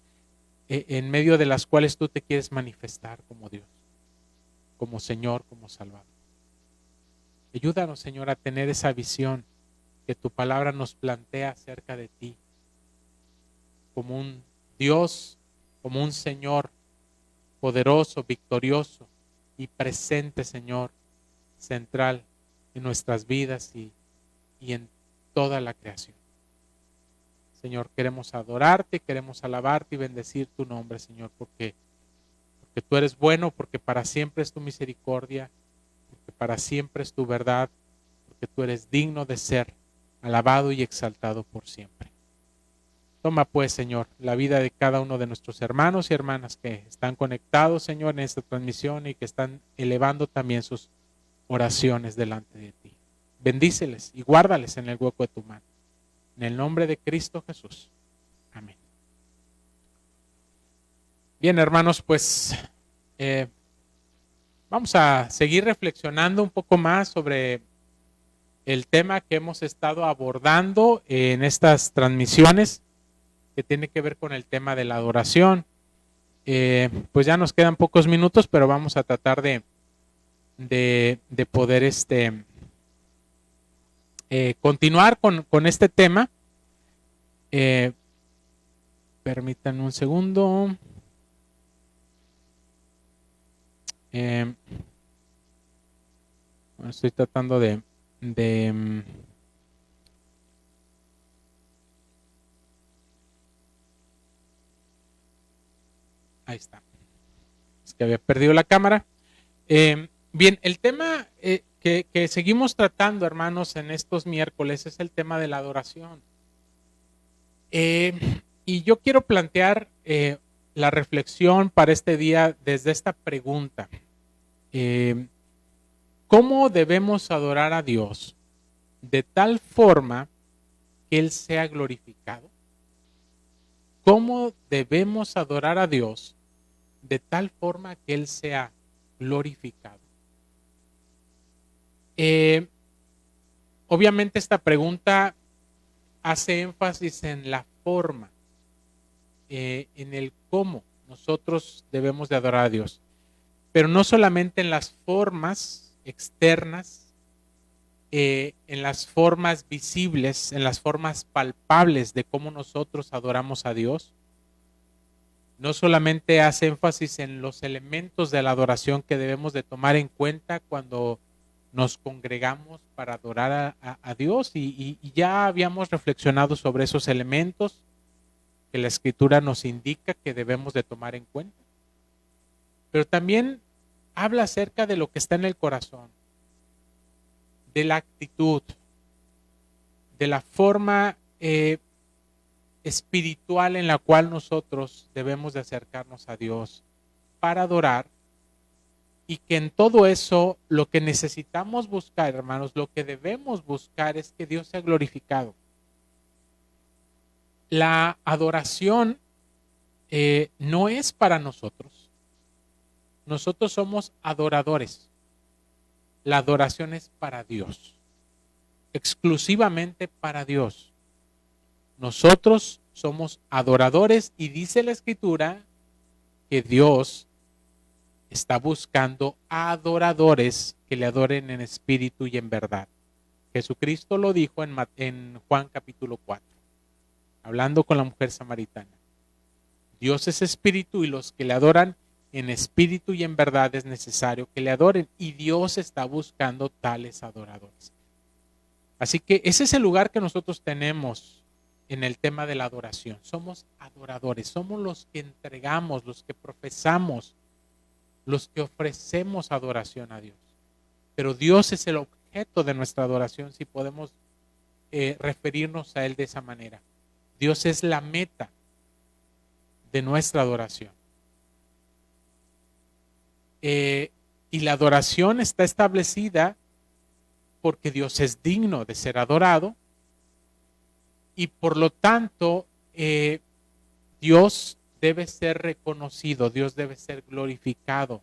[SPEAKER 1] en medio de las cuales tú te quieres manifestar como Dios, como Señor, como Salvador. Ayúdanos, Señor, a tener esa visión que tu palabra nos plantea acerca de ti, como un Dios, como un Señor poderoso, victorioso y presente, Señor, central en nuestras vidas y en toda la creación. Señor, queremos adorarte, queremos alabarte y bendecir tu nombre, Señor, porque tú eres bueno, porque para siempre es tu misericordia, porque para siempre es tu verdad, porque tú eres digno de ser alabado y exaltado por siempre. Toma pues, Señor, la vida de cada uno de nuestros hermanos y hermanas que están conectados, Señor, en esta transmisión y que están elevando también sus oraciones delante de ti. Bendíceles y guárdales en el hueco de tu mano. En el nombre de Cristo Jesús. Amén. Bien, hermanos, pues vamos a seguir reflexionando un poco más sobre el tema que hemos estado abordando en estas transmisiones, que tiene que ver con el tema de la adoración. Pues ya nos quedan pocos minutos, pero vamos a tratar de poder continuar con este tema. Permítanme un segundo. Bueno, estoy tratando de ahí está. Es que había perdido la cámara. Bien, el tema que seguimos tratando, hermanos, en estos miércoles es el tema de la adoración. Y yo quiero plantear la reflexión para este día desde esta pregunta. ¿Cómo debemos adorar a Dios de tal forma que Él sea glorificado? ¿Cómo debemos adorar a Dios de tal forma que Él sea glorificado? Obviamente esta pregunta hace énfasis en la forma, en el cómo nosotros debemos de adorar a Dios, pero no solamente en las formas externas, en las formas visibles, en las formas palpables de cómo nosotros adoramos a Dios. No solamente hace énfasis en los elementos de la adoración que debemos de tomar en cuenta cuando nos congregamos para adorar a Dios, y ya habíamos reflexionado sobre esos elementos que la Escritura nos indica que debemos de tomar en cuenta. Pero también habla acerca de lo que está en el corazón, de la actitud, de la forma espiritual en la cual nosotros debemos de acercarnos a Dios para adorar, y que en todo eso lo que necesitamos buscar, hermanos, lo que debemos buscar es que Dios sea glorificado. La adoración no es para nosotros. Nosotros somos adoradores. La adoración es para Dios, exclusivamente para Dios. Nosotros somos adoradores y dice la Escritura que Dios está buscando adoradores que le adoren en espíritu y en verdad. Jesucristo lo dijo en Juan capítulo 4, hablando con la mujer samaritana. Dios es espíritu y los que le adoran en espíritu y en verdad es necesario que le adoren, y Dios está buscando tales adoradores. Así que ese es el lugar que nosotros tenemos en el tema de la adoración. Somos adoradores, somos los que entregamos, los que profesamos, los que ofrecemos adoración a Dios. Pero Dios es el objeto de nuestra adoración, si podemos referirnos a Él de esa manera. Dios es la meta de nuestra adoración. Y la adoración está establecida porque Dios es digno de ser adorado, y por lo tanto Dios debe ser reconocido, Dios debe ser glorificado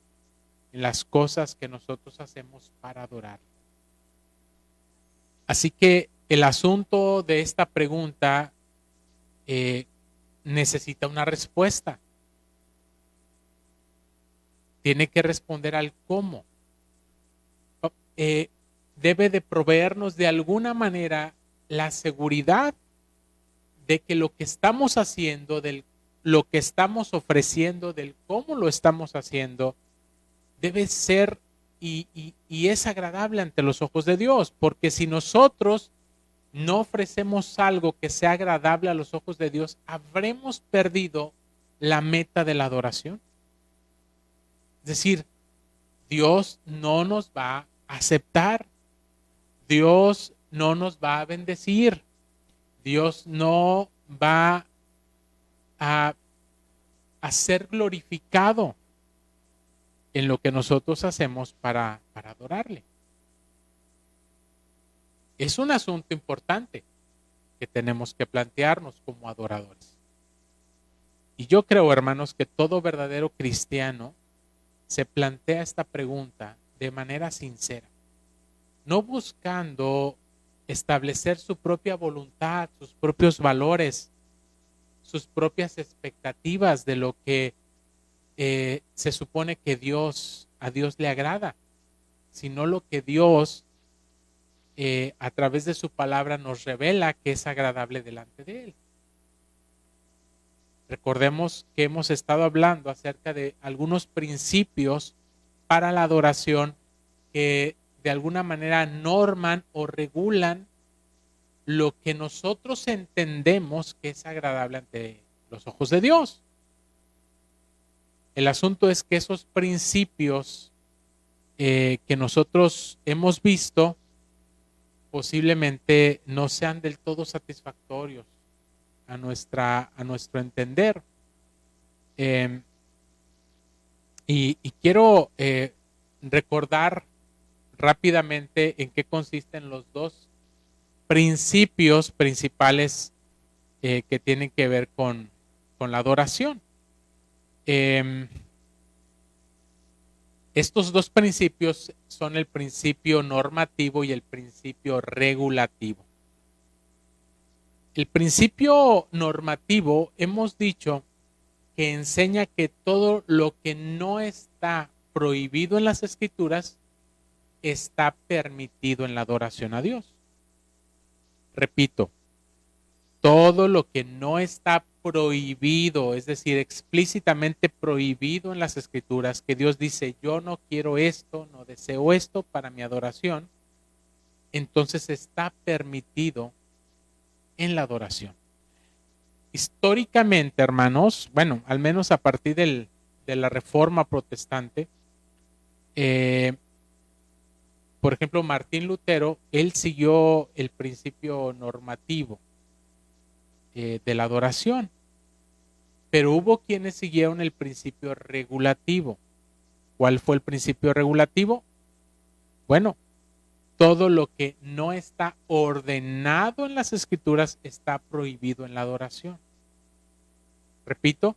[SPEAKER 1] en las cosas que nosotros hacemos para adorar. Así que el asunto de esta pregunta necesita una respuesta. Tiene que responder al cómo. Debe de proveernos de alguna manera la seguridad de que lo que estamos haciendo, de lo que estamos ofreciendo, del cómo lo estamos haciendo, debe ser y es agradable ante los ojos de Dios. Porque si nosotros no ofrecemos algo que sea agradable a los ojos de Dios, habremos perdido la meta de la adoración. Es decir, Dios no nos va a aceptar, Dios no nos va a bendecir, Dios no va a ser glorificado en lo que nosotros hacemos para adorarle. Es un asunto importante que tenemos que plantearnos como adoradores. Y yo creo, hermanos, que todo verdadero cristiano se plantea esta pregunta de manera sincera, no buscando establecer su propia voluntad, sus propios valores, sus propias expectativas de lo que se supone que a Dios le agrada, sino lo que Dios a través de su palabra nos revela que es agradable delante de Él. Recordemos que hemos estado hablando acerca de algunos principios para la adoración que de alguna manera norman o regulan lo que nosotros entendemos que es agradable ante los ojos de Dios. El asunto es que esos principios que nosotros hemos visto posiblemente no sean del todo satisfactorios a nuestro entender. Y quiero recordar rápidamente en qué consisten los dos principios principales que tienen que ver con la adoración. Estos dos principios son el principio normativo y el principio regulativo. El principio normativo hemos dicho que enseña que todo lo que no está prohibido en las Escrituras está permitido en la adoración a Dios. Repito, todo lo que no está prohibido, es decir, explícitamente prohibido en las Escrituras, que Dios dice, yo no quiero esto, no deseo esto para mi adoración, entonces está permitido en la adoración. históricamente, hermanos, bueno, al menos a partir de la Reforma Protestante, eh, por ejemplo, Martín Lutero, él siguió el principio normativo de la adoración, pero hubo quienes siguieron el principio regulativo. ¿Cuál fue el principio regulativo? Bueno, todo lo que no está ordenado en las escrituras está prohibido en la adoración. Repito,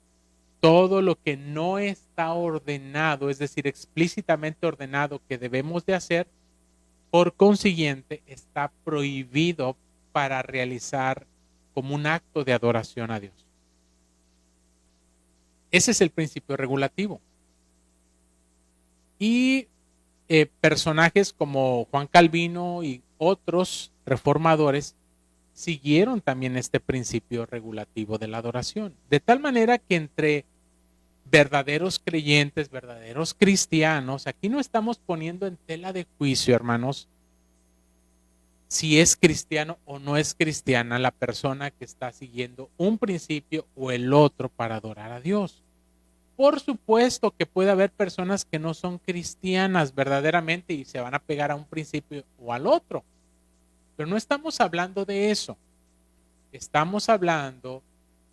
[SPEAKER 1] todo lo que no está ordenado, es decir, explícitamente ordenado que debemos de hacer, por consiguiente, está prohibido para realizar como un acto de adoración a Dios. Ese es el principio regulativo. Y personajes como Juan Calvino y otros reformadores siguieron también este principio regulativo de la adoración. De tal manera que entre verdaderos creyentes, verdaderos cristianos, aquí no estamos poniendo en tela de juicio, hermanos, si es cristiano o no es cristiana la persona que está siguiendo un principio o el otro para adorar a Dios. Por supuesto que puede haber personas que no son cristianas verdaderamente y se van a pegar a un principio o al otro. Pero no estamos hablando de eso. Estamos hablando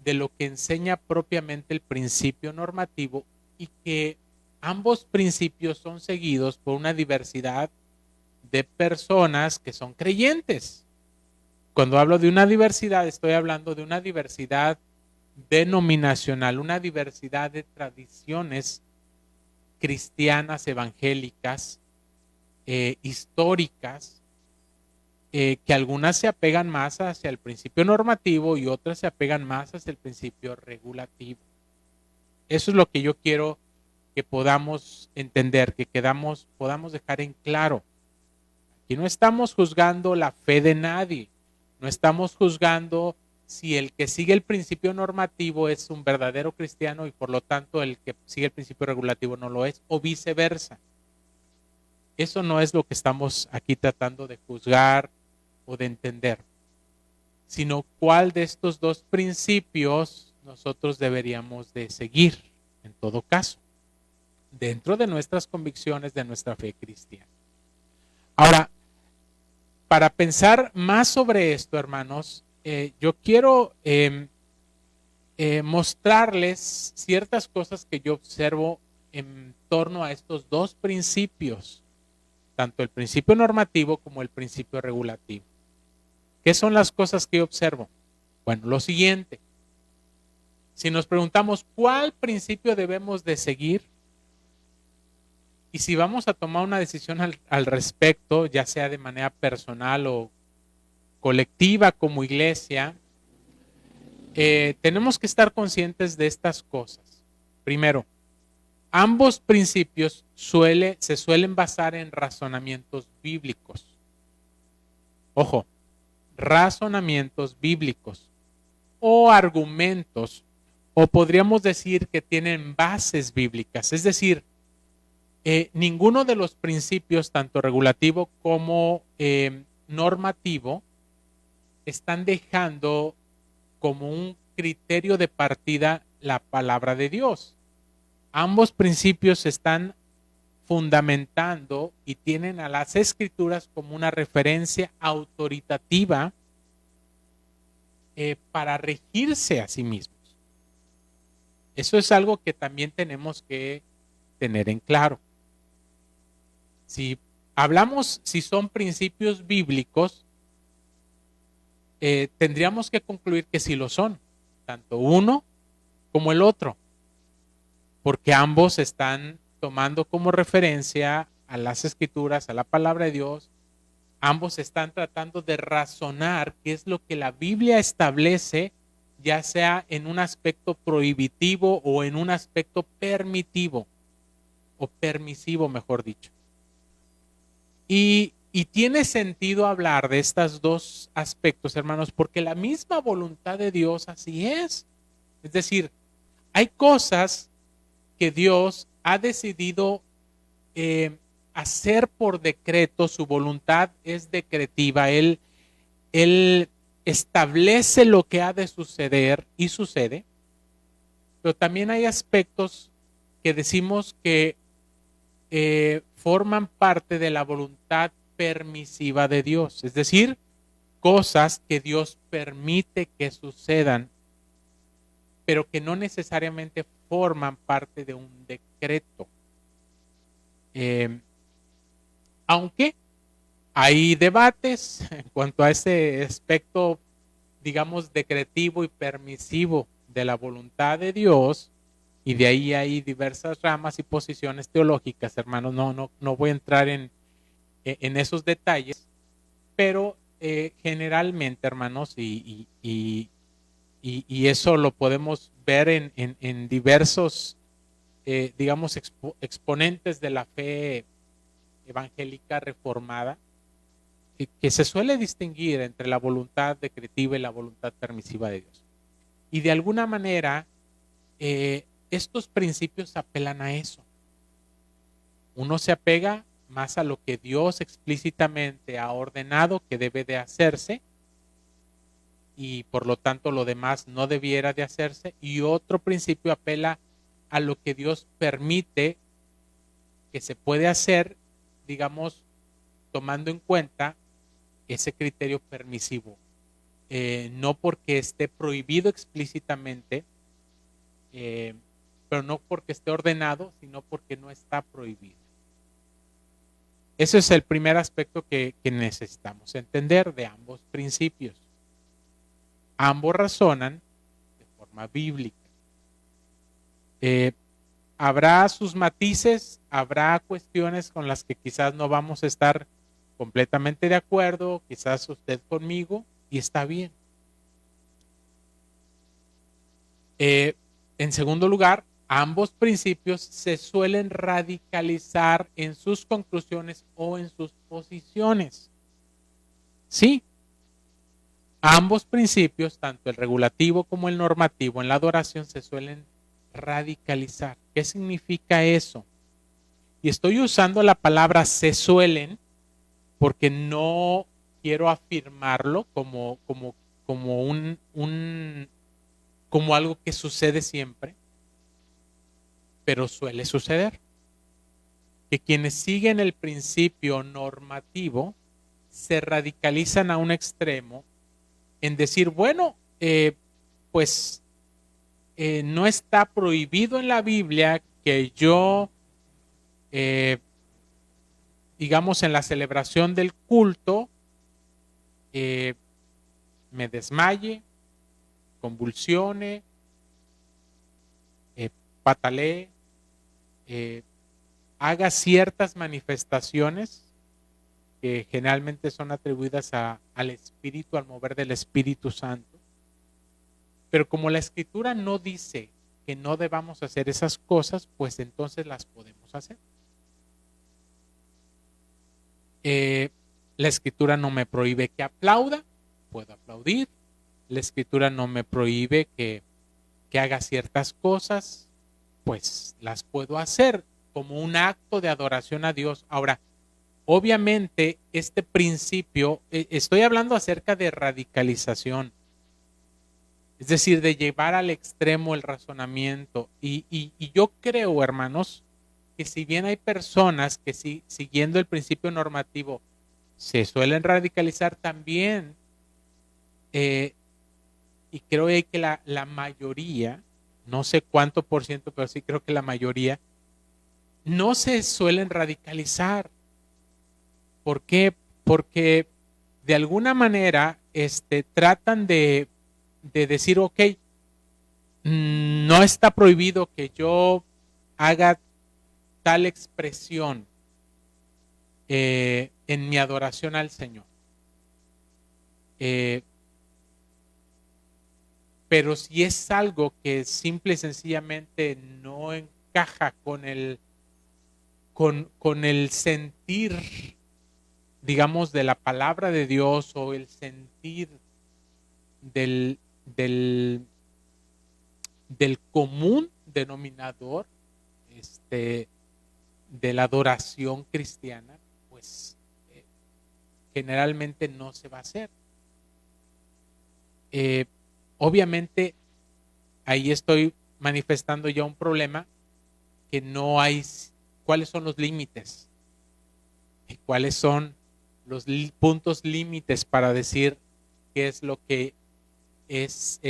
[SPEAKER 1] de lo que enseña propiamente el principio normativo y que ambos principios son seguidos por una diversidad de personas que son creyentes. Cuando hablo de una diversidad, estoy hablando de una diversidad denominacional, una diversidad de tradiciones cristianas, evangélicas, históricas, que algunas se apegan más hacia el principio normativo y otras se apegan más hacia el principio regulativo. Eso es lo que yo quiero que podamos entender, que podamos dejar en claro. Aquí no estamos juzgando la fe de nadie, no estamos juzgando si el que sigue el principio normativo es un verdadero cristiano y por lo tanto el que sigue el principio regulativo no lo es, o viceversa. Eso no es lo que estamos aquí tratando de juzgar o de entender, sino cuál de estos dos principios nosotros deberíamos de seguir, en todo caso, dentro de nuestras convicciones de nuestra fe cristiana. Ahora, para pensar más sobre esto, hermanos, yo quiero mostrarles ciertas cosas que yo observo en torno a estos dos principios, tanto el principio normativo como el principio regulativo. ¿Qué son las cosas que yo observo? Bueno, lo siguiente. Si nos preguntamos cuál principio debemos de seguir y si vamos a tomar una decisión al respecto, ya sea de manera personal o colectiva como iglesia, tenemos que estar conscientes de estas cosas. Primero, ambos principios se suelen basar en razonamientos bíblicos. Ojo, razonamientos bíblicos o argumentos, o podríamos decir que tienen bases bíblicas. Es decir, ninguno de los principios, tanto regulativo como normativo, están dejando como un criterio de partida la palabra de Dios. Ambos principios están fundamentando y tienen a las escrituras como una referencia autoritativa para regirse a sí mismos. Eso es algo que también tenemos que tener en claro. Si hablamos, si son principios bíblicos, tendríamos que concluir que sí lo son, tanto uno como el otro, porque ambos están tomando como referencia a las escrituras, a la palabra de Dios. Ambos están tratando de razonar qué es lo que la Biblia establece, ya sea en un aspecto prohibitivo o en un aspecto permitivo, o permisivo, mejor dicho. Y tiene sentido hablar de estos dos aspectos, hermanos, porque la misma voluntad de Dios así es. Es decir, hay cosas que Dios ha decidido hacer por decreto, su voluntad es decretiva. Él establece lo que ha de suceder y sucede, pero también hay aspectos que decimos que forman parte de la voluntad permisiva de Dios, es decir, cosas que Dios permite que sucedan, pero que no necesariamente forman parte de un decreto. Aunque hay debates en cuanto a ese aspecto, digamos, decretivo y permisivo de la voluntad de Dios, y de ahí hay diversas ramas y posiciones teológicas, hermanos. No voy a entrar en esos detalles, pero generalmente, hermanos, y eso lo podemos ver en diversos, digamos, exponentes de la fe evangélica reformada, que se suele distinguir entre la voluntad decretiva y la voluntad permisiva de Dios. Y de alguna manera, estos principios apelan a eso. Uno se apega más a lo que Dios explícitamente ha ordenado que debe de hacerse, y por lo tanto lo demás no debiera de hacerse, y otro principio apela a lo que Dios permite que se puede hacer, digamos, tomando en cuenta ese criterio permisivo. No porque esté prohibido explícitamente, pero no porque esté ordenado, sino porque no está prohibido. Ese es el primer aspecto que necesitamos entender de ambos principios. Ambos razonan de forma bíblica. Habrá sus matices, habrá cuestiones con las que quizás no vamos a estar completamente de acuerdo, quizás usted conmigo, y está bien. En segundo lugar, ambos principios se suelen radicalizar en sus conclusiones o en sus posiciones. Sí, ambos principios, tanto el regulativo como el normativo en la adoración, se suelen radicalizar. ¿Qué significa eso? Y estoy usando la palabra se suelen porque no quiero afirmarlo como algo que sucede siempre, pero suele suceder. Que quienes siguen el principio normativo se radicalizan a un extremo en decir, bueno, pues no está prohibido en la Biblia que yo, digamos, en la celebración del culto, me desmaye, convulsione, patalee, haga ciertas manifestaciones que generalmente son atribuidas al Espíritu, al mover del Espíritu Santo. Pero como la Escritura no dice que no debamos hacer esas cosas, pues entonces las podemos hacer. La Escritura no me prohíbe que aplauda, puedo aplaudir. La Escritura no me prohíbe que haga ciertas cosas, pues las puedo hacer como un acto de adoración a Dios. Ahora, obviamente, este principio, estoy hablando acerca de radicalización, es decir, de llevar al extremo el razonamiento. Y yo creo, hermanos, que si bien hay personas que siguiendo el principio normativo se suelen radicalizar también, y creo que la mayoría, no sé cuánto por ciento, pero sí creo que la mayoría, no se suelen radicalizar. ¿Por qué? Porque de alguna manera tratan de decir, ok, no está prohibido que yo haga tal expresión en mi adoración al Señor. Pero si es algo que simple y sencillamente no encaja con el sentir, digamos, de la palabra de Dios, o el sentir del común denominador de la adoración cristiana, pues generalmente no se va a hacer. eh, obviamente ahí estoy manifestando ya un problema que no hay. ¿Cuáles son los límites? ¿Cuáles son los puntos límites para decir qué es lo que es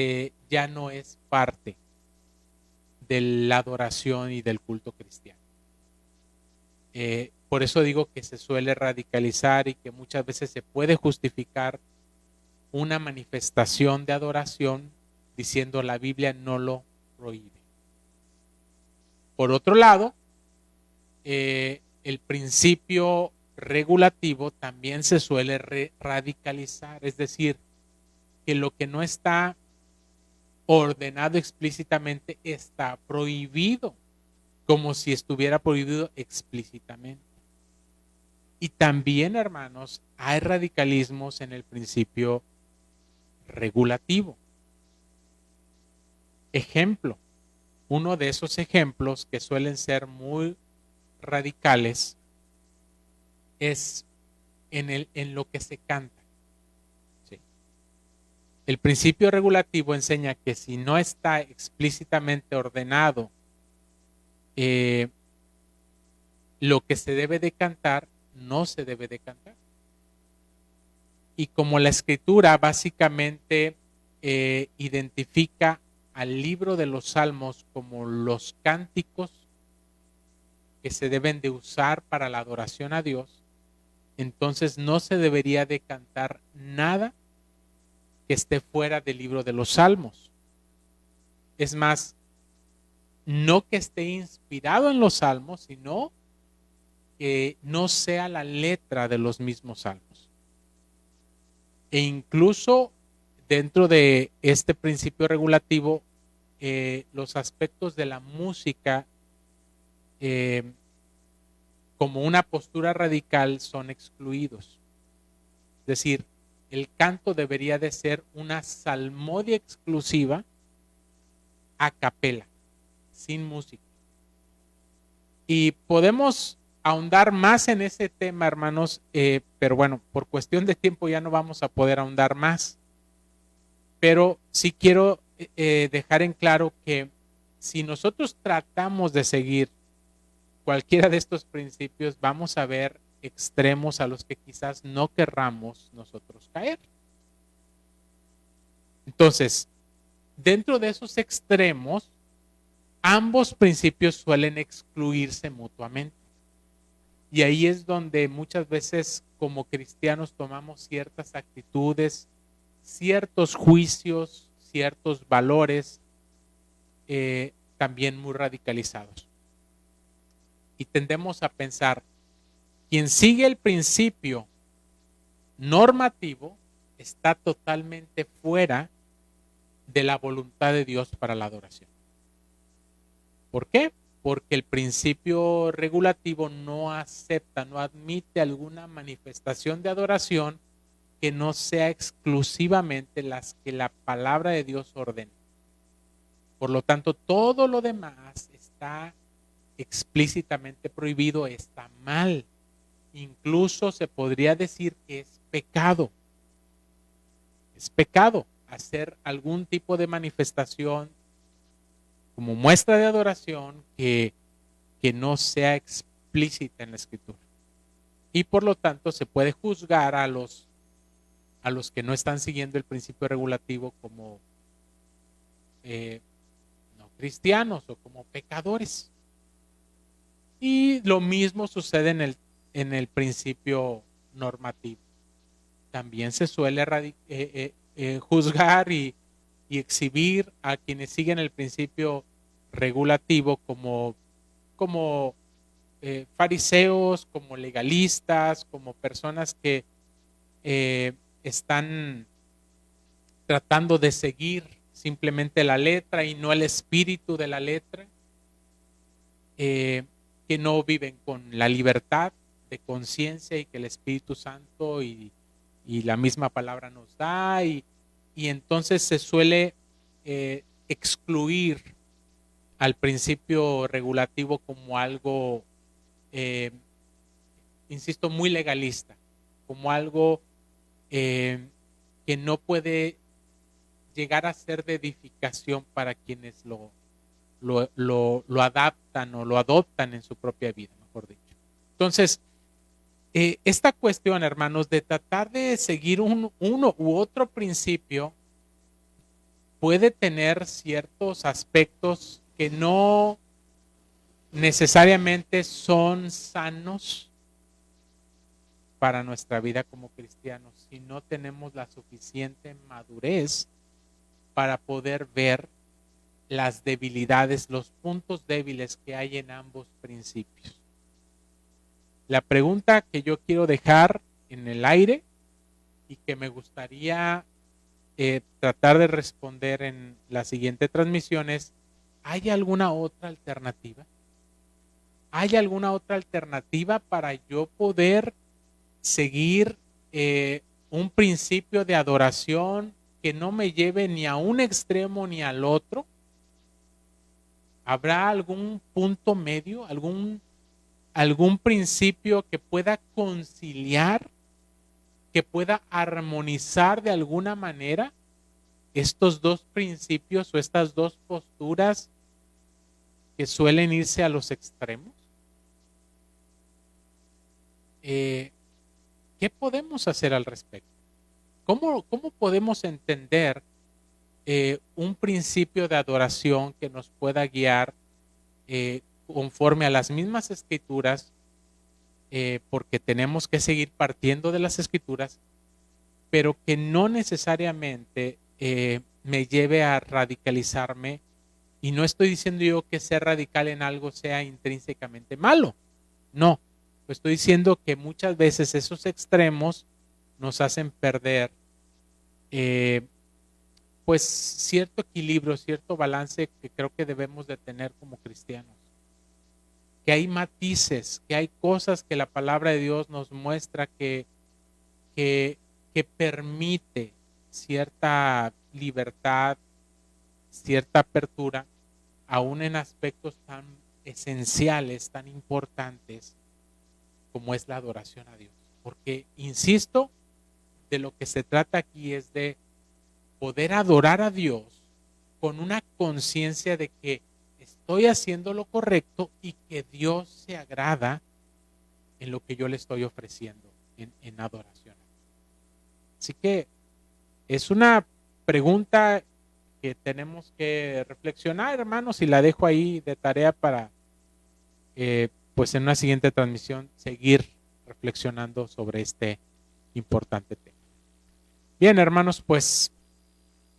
[SPEAKER 1] ya no es parte de la adoración y del culto cristiano? Por eso digo que se suele radicalizar y que muchas veces se puede justificar una manifestación de adoración diciendo la Biblia no lo prohíbe. Por otro lado, el principio regulativo también se suele radicalizar, es decir, que lo que no está ordenado explícitamente está prohibido, como si estuviera prohibido explícitamente. Y también, hermanos, hay radicalismos en el principio regulativo. Ejemplo, uno de esos ejemplos que suelen ser muy radicales es en lo que se canta. ¿Sí? El principio regulativo enseña que si no está explícitamente ordenado lo que se debe de cantar, no se debe de cantar. Y como la escritura básicamente identifica al libro de los Salmos como los cánticos que se deben de usar para la adoración a Dios, entonces no se debería de cantar nada que esté fuera del libro de los Salmos. Es más, no que esté inspirado en los Salmos, sino que no sea la letra de los mismos Salmos. E incluso dentro de este principio regulativo, los aspectos de la música como una postura radical son excluidos. Es decir, el canto debería de ser una salmodia exclusiva a capela, sin música. Y podemos ahondar más en ese tema, hermanos, pero bueno, por cuestión de tiempo ya no vamos a poder ahondar más. Pero sí quiero dejar en claro que si nosotros tratamos de seguir cualquiera de estos principios, vamos a ver extremos a los que quizás no querramos nosotros caer. Entonces, dentro de esos extremos, ambos principios suelen excluirse mutuamente. Y ahí es donde muchas veces como cristianos tomamos ciertas actitudes, ciertos juicios, ciertos valores también muy radicalizados. Y tendemos a pensar, quien sigue el principio normativo está totalmente fuera de la voluntad de Dios para la adoración. ¿Por qué? Porque el principio regulativo no acepta, no admite alguna manifestación de adoración que no sea exclusivamente las que la palabra de Dios ordena. Por lo tanto, todo lo demás está explícitamente prohibido, está mal. Incluso se podría decir que es pecado. Es pecado hacer algún tipo de manifestación como muestra de adoración que no sea explícita en la escritura. Y por lo tanto se puede juzgar a los que no están siguiendo el principio regulativo como no cristianos o como pecadores. Y lo mismo sucede en el principio normativo. También se suele juzgar y exhibir a quienes siguen el principio regulativo como fariseos, como legalistas, como personas que están tratando de seguir simplemente la letra y no el espíritu de la letra, que no viven con la libertad de conciencia y que el Espíritu Santo y la misma palabra nos da, y entonces se suele excluir al principio regulativo como algo, insisto, muy legalista, como algo que no puede llegar a ser de edificación para quienes lo adaptan o lo adoptan en su propia vida, mejor dicho. Entonces, esta cuestión, hermanos, de tratar de seguir uno u otro principio puede tener ciertos aspectos que no necesariamente son sanos para nuestra vida como cristianos si no tenemos la suficiente madurez para poder ver las debilidades, los puntos débiles que hay en ambos principios. La pregunta que yo quiero dejar en el aire y que me gustaría tratar de responder en la siguiente transmisión es, ¿hay alguna otra alternativa? ¿Hay alguna otra alternativa para yo poder seguir un principio de adoración que no me lleve ni a un extremo ni al otro? ¿Habrá algún punto medio, algún principio que pueda conciliar, que pueda armonizar de alguna manera estos dos principios o estas dos posturas que suelen irse a los extremos? ¿Qué podemos hacer al respecto? ¿Cómo podemos entender un principio de adoración que nos pueda guiar conforme a las mismas escrituras, porque tenemos que seguir partiendo de las escrituras, pero que no necesariamente me lleve a radicalizarme? Y no estoy diciendo yo que ser radical en algo sea intrínsecamente malo, no. Estoy diciendo que muchas veces esos extremos nos hacen perder pues cierto equilibrio, cierto balance que creo que debemos de tener como cristianos. Que hay matices, que hay cosas que la palabra de Dios nos muestra que permite cierta libertad, cierta apertura, aún en aspectos tan esenciales, tan importantes como es la adoración a Dios. Porque, insisto, de lo que se trata aquí es de poder adorar a Dios con una conciencia de que estoy haciendo lo correcto y que Dios se agrada en lo que yo le estoy ofreciendo en adoración. Así que es una pregunta que tenemos que reflexionar, hermanos, y la dejo ahí de tarea para pues en una siguiente transmisión seguir reflexionando sobre este importante tema. Bien, hermanos, pues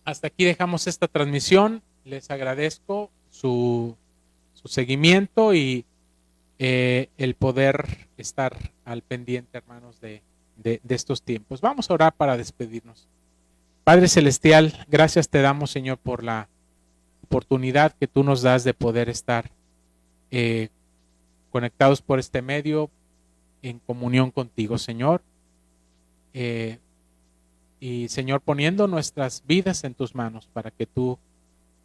[SPEAKER 1] hasta aquí dejamos esta transmisión. Les agradezco su seguimiento y el poder estar al pendiente, hermanos, de estos tiempos. Vamos a orar para despedirnos. Padre Celestial, gracias te damos, Señor, por la oportunidad que tú nos das de poder estar conectados por este medio en comunión contigo, Señor. Y, Señor, poniendo nuestras vidas en tus manos para que tú,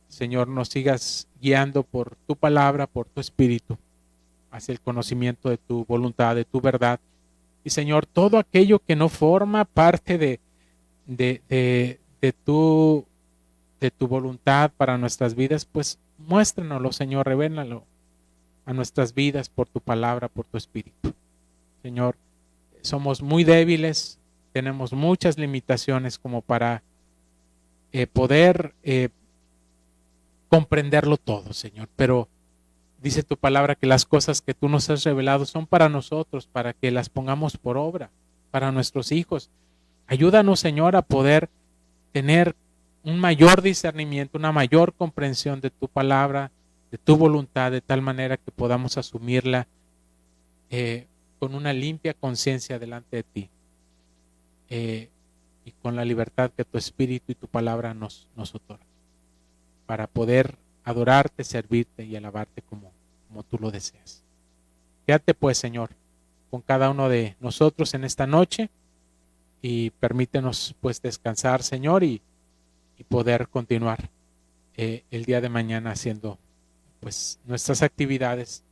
[SPEAKER 1] Señor, nos sigas guiando por tu palabra, por tu espíritu, hacia el conocimiento de tu voluntad, de tu verdad. Y, Señor, todo aquello que no forma parte de tu voluntad para nuestras vidas, pues muéstranoslo, Señor, revélalo a nuestras vidas por tu palabra, por tu espíritu. Señor, somos muy débiles, tenemos muchas limitaciones como para poder comprenderlo todo, Señor, pero dice tu palabra que las cosas que tú nos has revelado son para nosotros, para que las pongamos por obra, para nuestros hijos. Ayúdanos, Señor, a poder tener un mayor discernimiento, una mayor comprensión de tu palabra, de tu voluntad, de tal manera que podamos asumirla con una limpia conciencia delante de ti y con la libertad que tu espíritu y tu palabra nos otorgan para poder adorarte, servirte y alabarte como tú lo deseas. Quédate pues, Señor, con cada uno de nosotros en esta noche y permítenos pues descansar, Señor, y poder continuar el día de mañana haciendo pues nuestras actividades,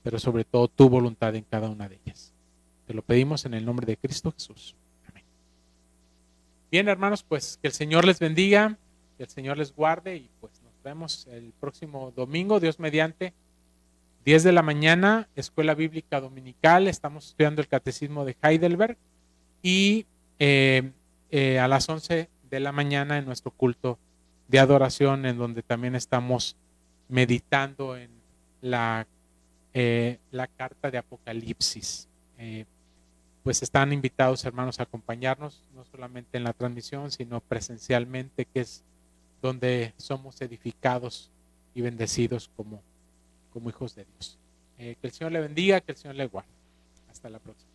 [SPEAKER 1] pero sobre todo tu voluntad en cada una de ellas. Te lo pedimos en el nombre de Cristo Jesús. Amén. Bien, hermanos, pues que el Señor les bendiga. Que el Señor les guarde y pues nos vemos el próximo domingo, Dios mediante, 10 de la mañana, Escuela Bíblica Dominical. Estamos estudiando el Catecismo de Heidelberg y a las 11 de la mañana en nuestro culto de adoración, en donde también estamos meditando en la carta de Apocalipsis. Pues están invitados, hermanos, a acompañarnos, no solamente en la transmisión, sino presencialmente, que es donde somos edificados y bendecidos como hijos de Dios. Que el Señor le bendiga, que el Señor le guarde. Hasta la próxima.